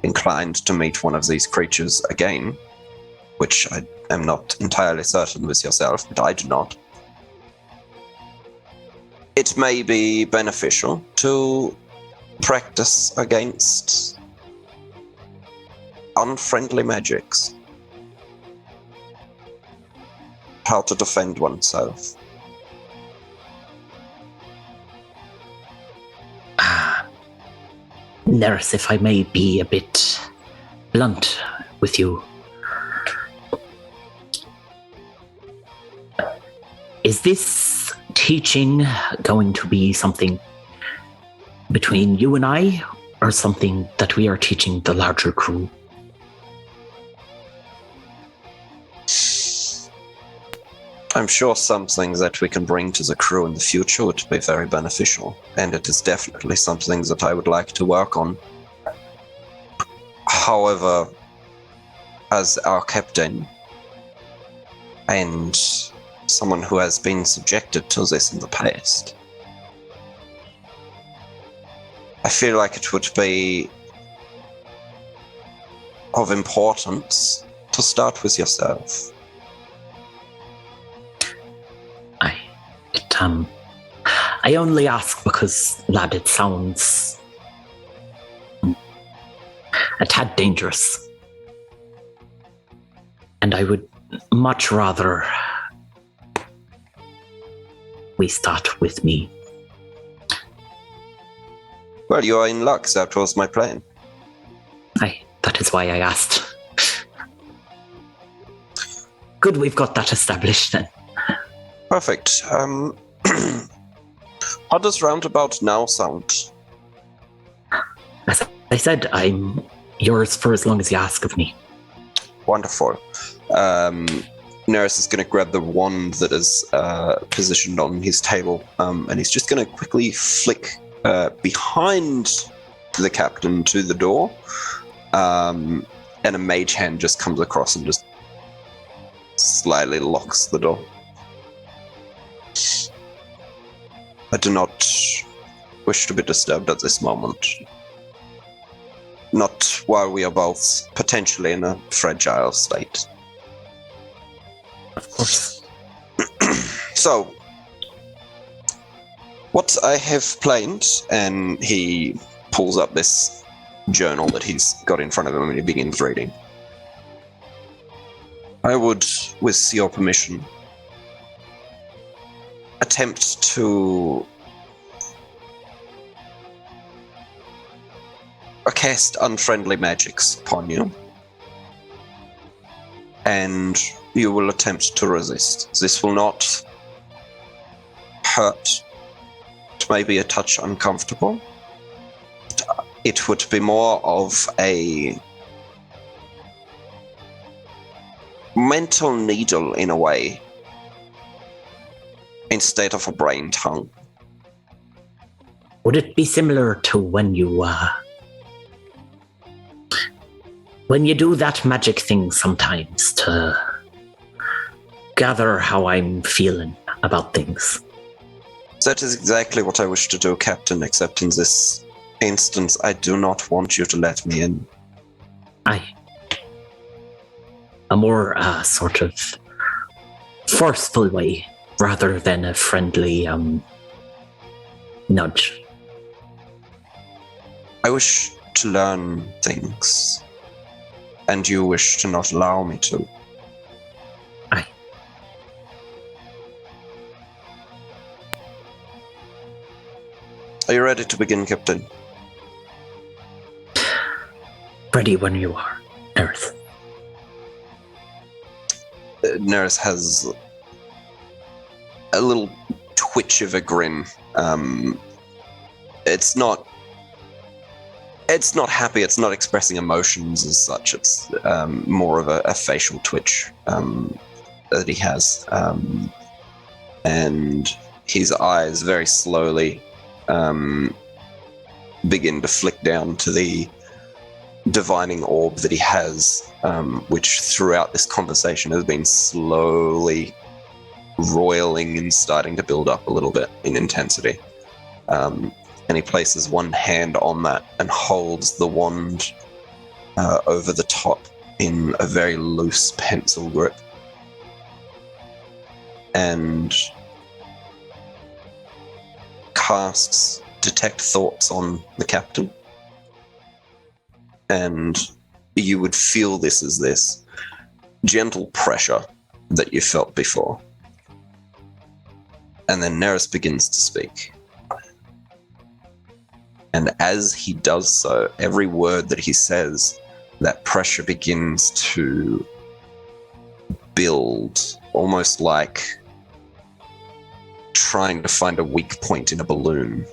inclined to meet one of these creatures again, which I am not entirely certain with yourself, but I do not, it may be beneficial to practice against unfriendly magics. How to defend oneself. Nerys, if I may be a bit blunt with you, is this teaching going to be something between you and I, or something that we are teaching the larger crew? I'm sure some things that we can bring to the crew in the future would be very beneficial, and it is definitely something that I would like to work on. However, as our captain and someone who has been subjected to this in the past, I feel like it would be of importance to start with yourself. I only ask because, lad, it sounds a tad dangerous. And I would much rather we start with me. Well, you are in luck. That was my plan. That is why I asked. Good, we've got that established then. Perfect. How does roundabout now sound? As I said, I'm yours for as long as you ask of me. Wonderful. Nerys is going to grab the wand that is positioned on his table, and he's just going to quickly flick behind the captain to the door, and a mage hand just comes across and just slightly locks the door. I do not wish to be disturbed at this moment. Not while we are both potentially in a fragile state. Of course. So, what I have planned, and he pulls up this journal that he's got in front of him and he begins reading. I would, with your permission, attempt to cast unfriendly magics upon you and you will attempt to resist. This will not hurt. It may be a touch uncomfortable. It would be more of a mental needle in a way, instead of a brain tongue. Would it be similar to when you do that magic thing sometimes to gather how I'm feeling about things? That is exactly what I wish to do, Captain, except in this instance, I do not want you to let me in. Aye. A more sort of forceful way rather than a friendly nudge. I wish to learn things, and you wish to not allow me to. Aye. Are you ready to begin, Captain? Ready when you are, Nerys. Nerys has a little twitch of a grin. It's not happy. It's not expressing emotions as such. It's more of a facial twitch that he has, and his eyes very slowly begin to flick down to the divining orb that he has, which throughout this conversation has been slowly roiling and starting to build up a little bit in intensity. And he places one hand on that and holds the wand over the top in a very loose pencil grip. And casts Detect Thoughts on the captain. And you would feel this as this gentle pressure that you felt before. And then Nerys begins to speak. And as he does so, every word that he says, that pressure begins to build, almost like trying to find a weak point in a balloon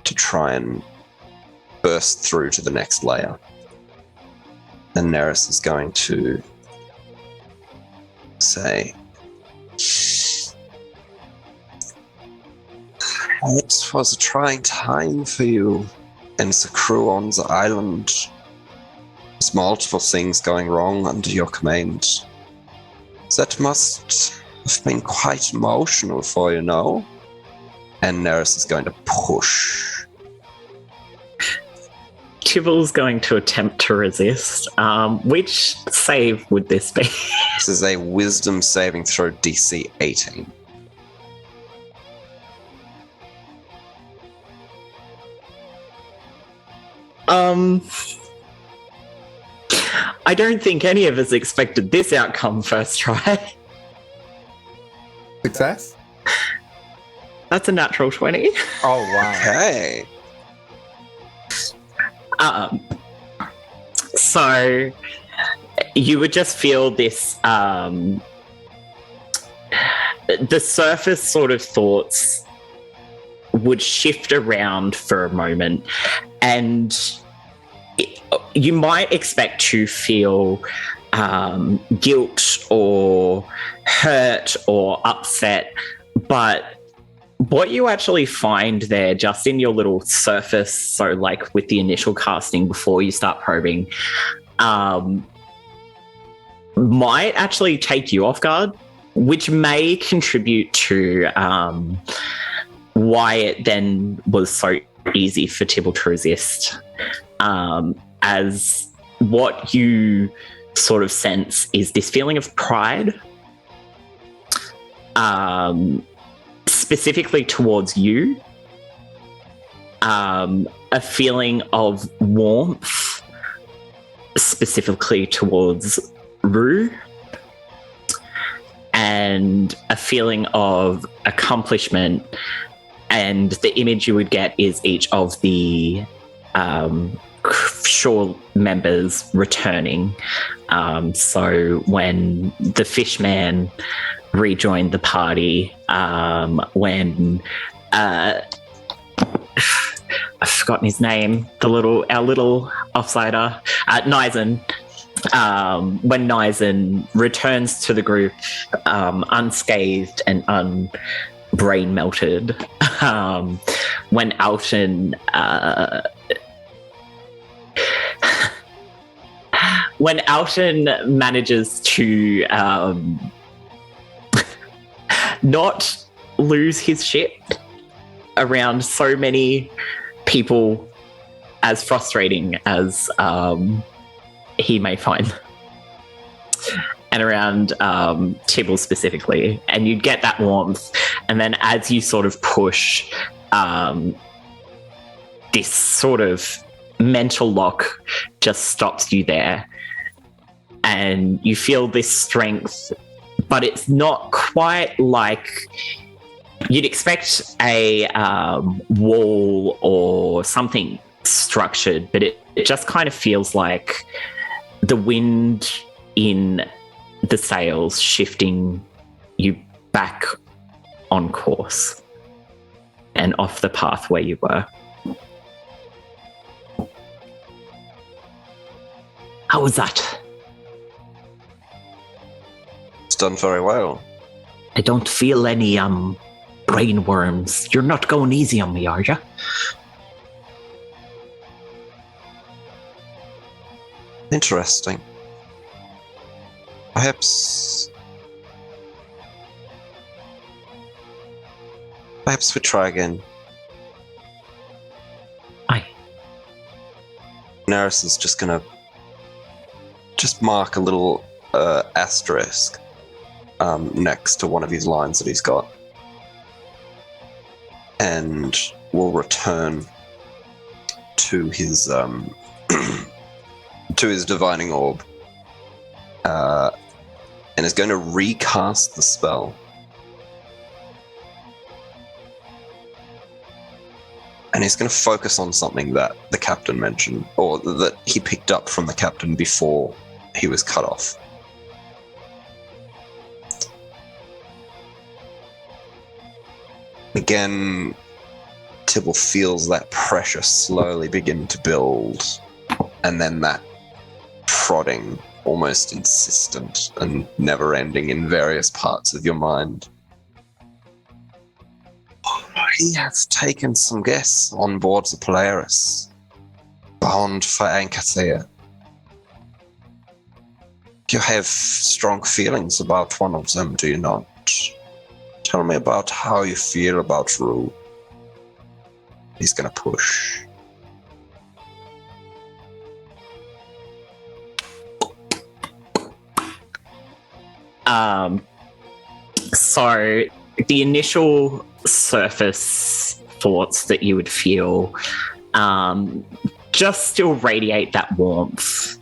to try and burst through to the next layer. And Nerys is going to say, it was a trying time for you and the crew on the island. There's multiple things going wrong under your command. That must have been quite emotional for you, no? And Nerys is going to push. Tibble's going to attempt to resist. Which save would this be? This is a wisdom saving throw DC 18. I don't think any of us expected this outcome first try. Success? That's a natural 20. Oh, wow. Okay. So you would just feel this, the surface sort of thoughts would shift around for a moment, and you might expect to feel guilt or hurt or upset, but what you actually find there, just in your little surface, so like with the initial casting before you start probing, might actually take you off guard, which may contribute to why it then was so easy for Tibble to resist. As what you sort of sense is this feeling of pride, specifically towards you, a feeling of warmth, specifically towards Rue, and a feeling of accomplishment. And the image you would get is each of the shore members returning. So when the Fish Man rejoined the party, when I've forgotten his name, our little offsider, 𝗖𝗔𝗦𝗧. When 𝗖𝗔𝗦𝗧 returns to the group, unscathed and brain melted, when Alton manages to not lose his shit around so many people, as frustrating as he may find, and around Tibble specifically, and you get that warmth, and then as you sort of push, this sort of mental lock just stops you there, and you feel this strength, but it's not quite like you'd expect a wall or something structured, but it just kind of feels like the wind in the sails shifting you back on course and off the path where you were. How was that? It's done very well. I don't feel any brain worms. You're not going easy on me, are you? Interesting. Perhaps we try again. Aye. Nerys is just gonna mark a little asterisk next to one of his lines that he's got, and will return to his to his divining orb, and is going to recast the spell. And he's going to focus on something that the captain mentioned, or that he picked up from the captain before he was cut off. Again, Tibble feels that pressure slowly begin to build, and then that prodding, almost insistent and never-ending in various parts of your mind. He has taken some guests on board the Polaris, bound for Anchor. You have strong feelings about one of them, do you not? Tell me about how you feel about Rue. He's gonna push. So the initial surface thoughts that you would feel just still radiate that warmth,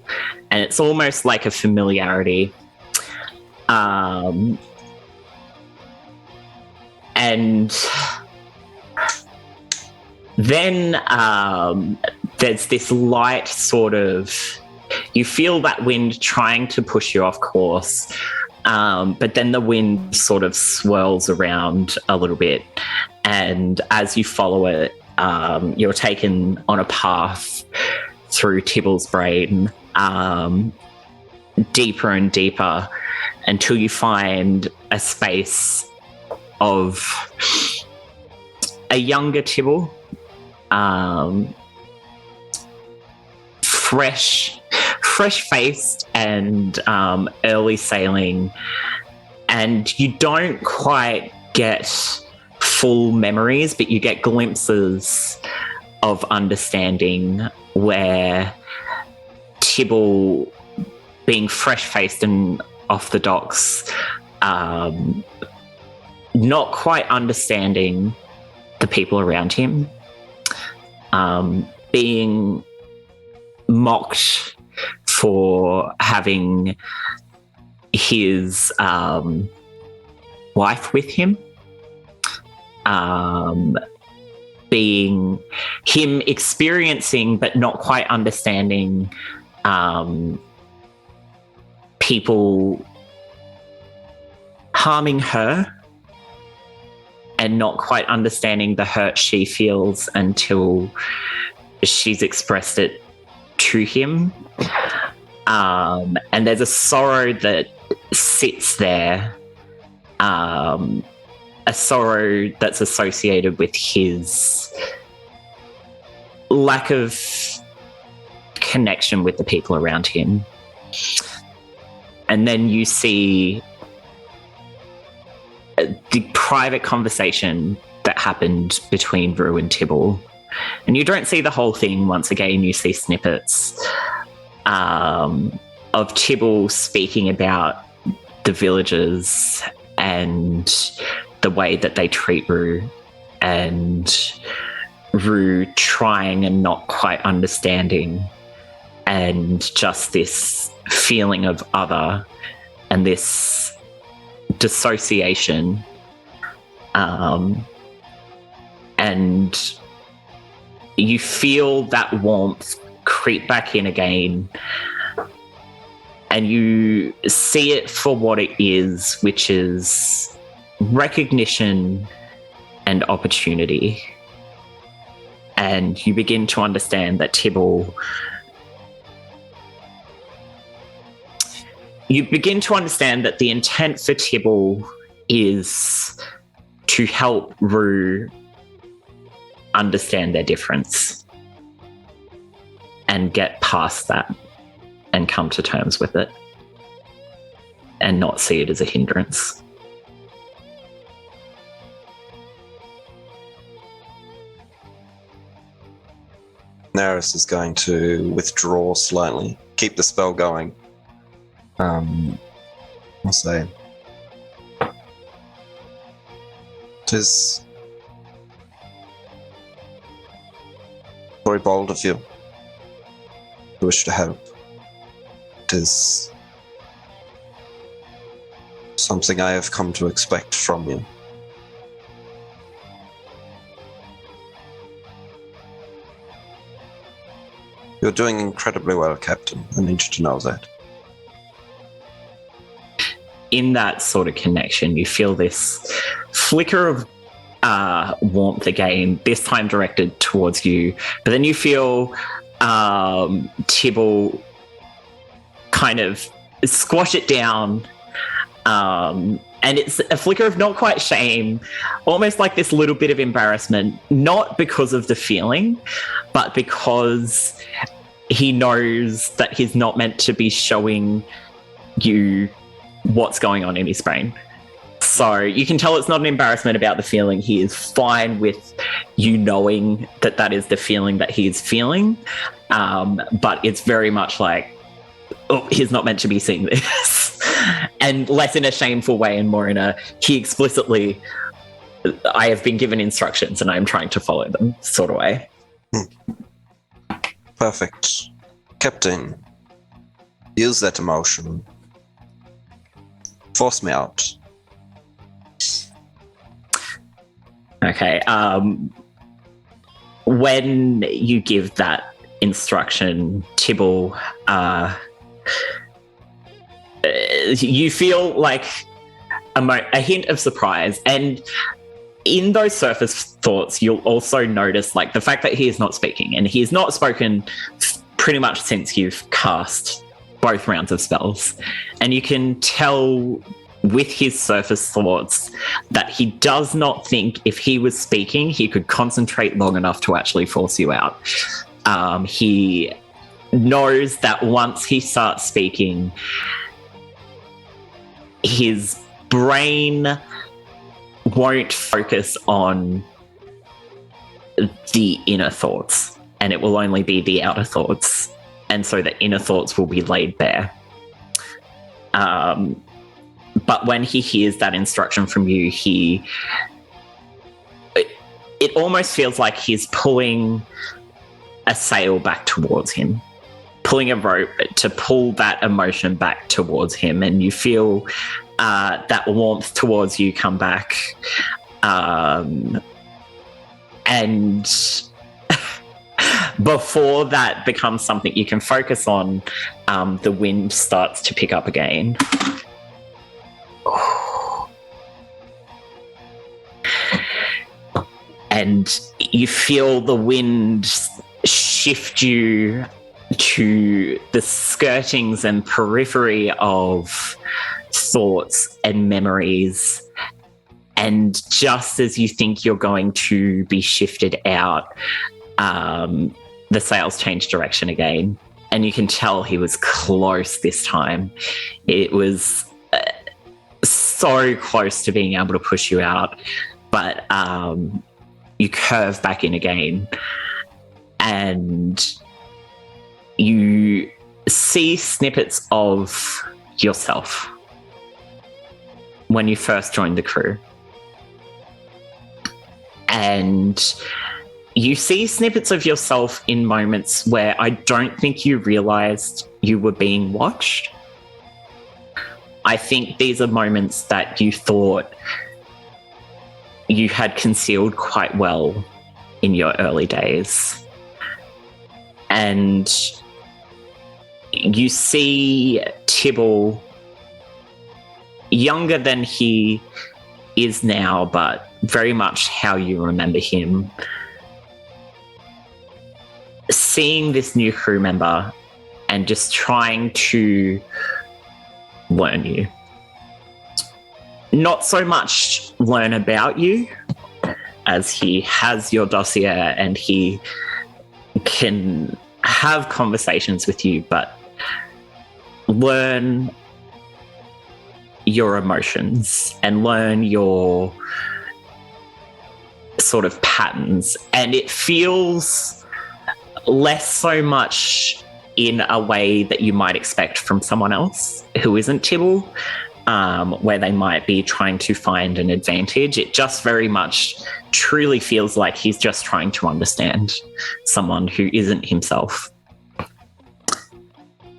and it's almost like a familiarity. And then there's this light sort of, you feel that wind trying to push you off course, but then the wind sort of swirls around a little bit, and as you follow it, you're taken on a path through Tibble's brain, deeper and deeper, until you find a space of a younger Tibble, fresh-faced and early sailing, and you don't quite get full memories, but you get glimpses of understanding where Tibble, being fresh-faced and off the docks, not quite understanding the people around him, being mocked for having his wife with him, being him experiencing but not quite understanding people harming her and not quite understanding the hurt she feels until she's expressed it to him. And there's a sorrow that sits there, a sorrow that's associated with his lack of connection with the people around him. And then you see the private conversation that happened between Rue and Tibble. And you don't see the whole thing. Once again, you see snippets of Tibble speaking about the villagers and the way that they treat Rue, and Rue trying and not quite understanding, and just this feeling of other and this dissociation. And you feel that warmth creep back in again, and you see it for what it is, which is recognition and opportunity. And you begin to understand that Tibble... You begin to understand that the intent for Tibble is to help Rue understand their difference and get past that and come to terms with it and not see it as a hindrance. Nerys is going to withdraw slightly, keep the spell going. I'll say, "'Tis very bold of you to wish to help. It is something I have come to expect from you. You're doing incredibly well, Captain. I need you to know that." In that sort of connection, you feel this flicker of warmth again, this time directed towards you. But then you feel Tibble kind of squash it down. And it's a flicker of not quite shame, almost like this little bit of embarrassment, not because of the feeling, but because he knows that he's not meant to be showing you what's going on in his brain. So you can tell it's not an embarrassment about the feeling. He is fine with you knowing that that is the feeling that he is feeling. But it's very much like, oh, he's not meant to be seeing this. And less in a shameful way and more in a, he explicitly, I have been given instructions and I'm trying to follow them sort of way. Perfect. Captain, use that emotion. Force me out. Okay. When you give that instruction, Tibble, you feel like a hint of surprise. And in those surface thoughts, you'll also notice like the fact that he is not speaking, and he has not spoken pretty much since you've cast both rounds of spells. And you can tell with his surface thoughts that he does not think if he was speaking, he could concentrate long enough to actually force you out. He knows that once he starts speaking, his brain won't focus on the inner thoughts, and it will only be the outer thoughts. And so the inner thoughts will be laid bare. But when he hears that instruction from you, it almost feels like he's pulling a sail back towards him, pulling a rope to pull that emotion back towards him. And you feel that warmth towards you come back. And before that becomes something you can focus on, the wind starts to pick up again. And you feel the wind shift you to the skirtings and periphery of thoughts and memories. And just as you think you're going to be shifted out, the sails change direction again. And you can tell he was close this time. It was so close to being able to push you out. But you curve back in again. And you see snippets of yourself when you first joined the crew. And you see snippets of yourself in moments where I don't think you realized you were being watched. I think these are moments that you thought you had concealed quite well in your early days. And you see Tibble, younger than he is now, but very much how you remember him, seeing this new crew member and just trying to learn you. Not so much learn about you, as he has your dossier and he can have conversations with you, but learn your emotions and learn your sort of patterns. And it feels less so much in a way that you might expect from someone else who isn't Tibble, where they might be trying to find an advantage. It just very much truly feels like he's just trying to understand someone who isn't himself.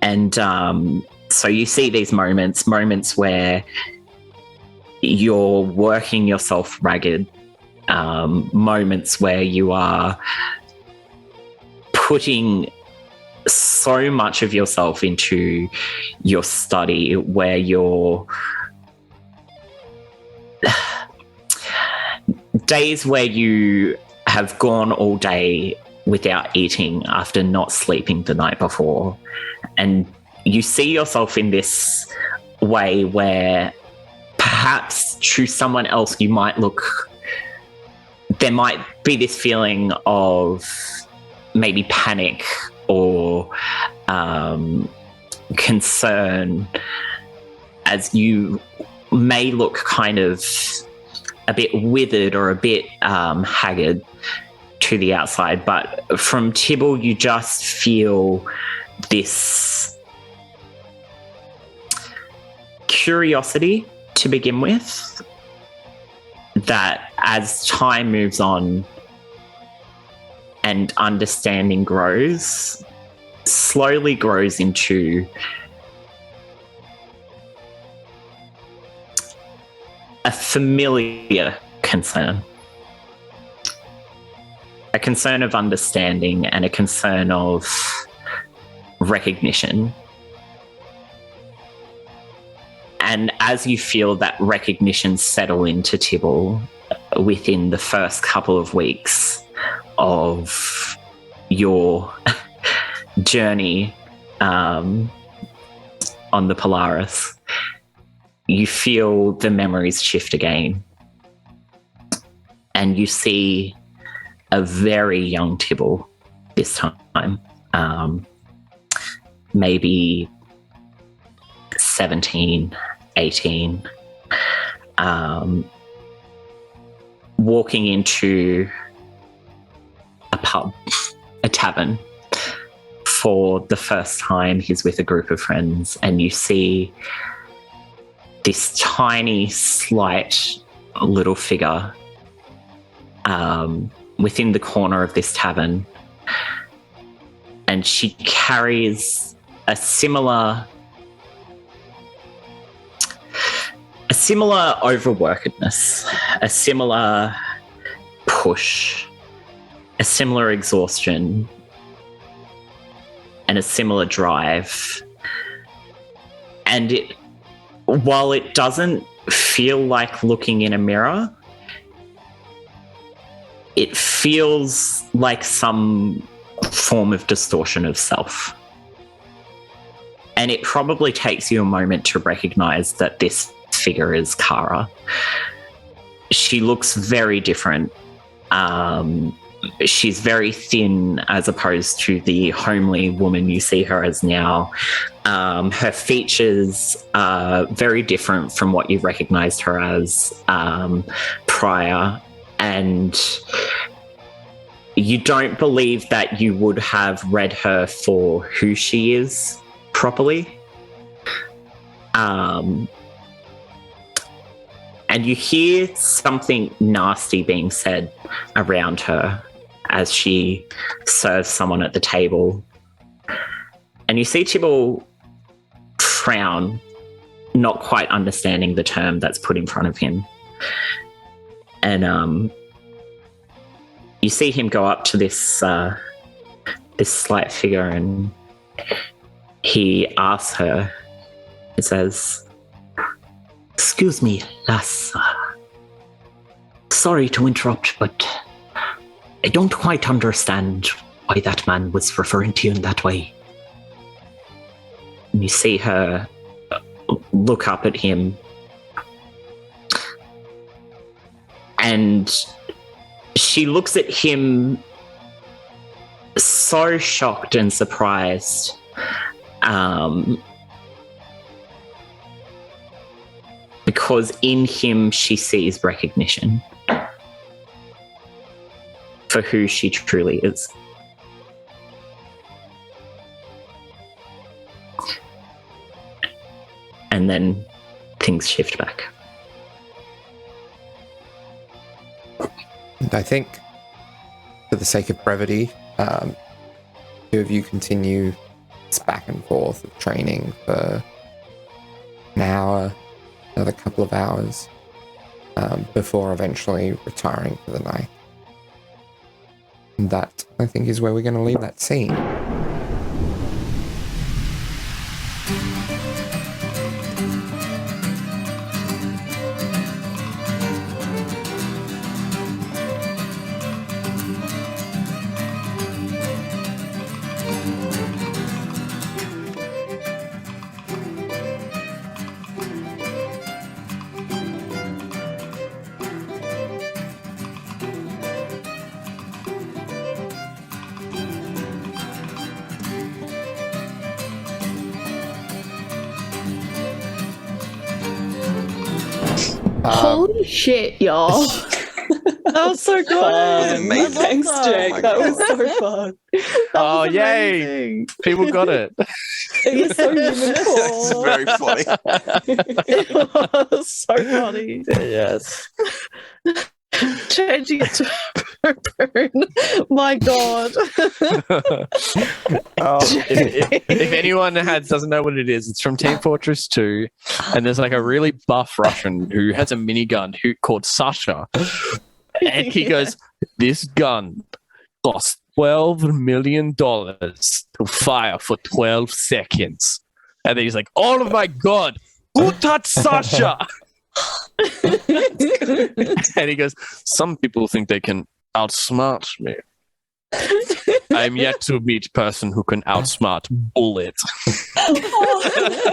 And so you see these moments where you're working yourself ragged, moments where you are putting so much of yourself into your study, where you're days where you have gone all day without eating after not sleeping the night before. And you see yourself in this way where perhaps to someone else you might look, there might be this feeling of maybe panic or concern, as you may look kind of a bit withered or a bit haggard to the outside. But from Tibble, you just feel this curiosity to begin with, that as time moves on and understanding grows, slowly grows into a familiar concern. A concern of understanding and a concern of recognition. And as you feel that recognition settle into Tibble within the first couple of weeks of your journey on the Polaris, you feel the memories shift again. And you see a very young Tibble this time, maybe 17, 18, walking into a pub, a tavern, for the first time. He's with a group of friends, and you see this tiny, slight little figure within the corner of this tavern, and she carries a similar overworkedness, a similar push, a similar exhaustion and a similar drive. And while it doesn't feel like looking in a mirror, it feels like some form of distortion of self. And it probably takes you a moment to recognize that this figure is Kara. She looks very different. She's very thin as opposed to the homely woman you see her as now. Her features are very different from what you've recognized her as prior. And you don't believe that you would have read her for who she is properly. And you hear something nasty being said around her as she serves someone at the table. And you see Tibble frown, not quite understanding the term that's put in front of him. And you see him go up to this slight figure, and he asks her, he says, "Excuse me, lass. Sorry to interrupt, but I don't quite understand why that man was referring to you in that way." And you see her look up at him, and she looks at him so shocked and surprised. Because in him she sees recognition for who she truly is. And then things shift back. And I think, for the sake of brevity, two of you continue this back and forth of training for an hour, another couple of hours, before eventually retiring for the night. And that, I think, is where we're going to leave that scene. Holy shit, y'all. That was so good. amazing. Thanks, Jake. That was so fun. Oh, yay. People got it. It was so human It's core. very funny. It was so funny. Yes. Changing it to burn. My God. If anyone doesn't know what it is, it's from Team Fortress 2, and there's like a really buff Russian who has a minigun called Sasha, and he goes, "This gun costs $12 million to fire for 12 seconds," and then he's like, "Oh my God, who touched Sasha?" And he goes, "Some people think they can outsmart me. I'm yet to meet a person who can outsmart Bullet." Oh,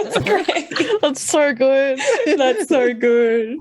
that's great. That's so good. That's so good.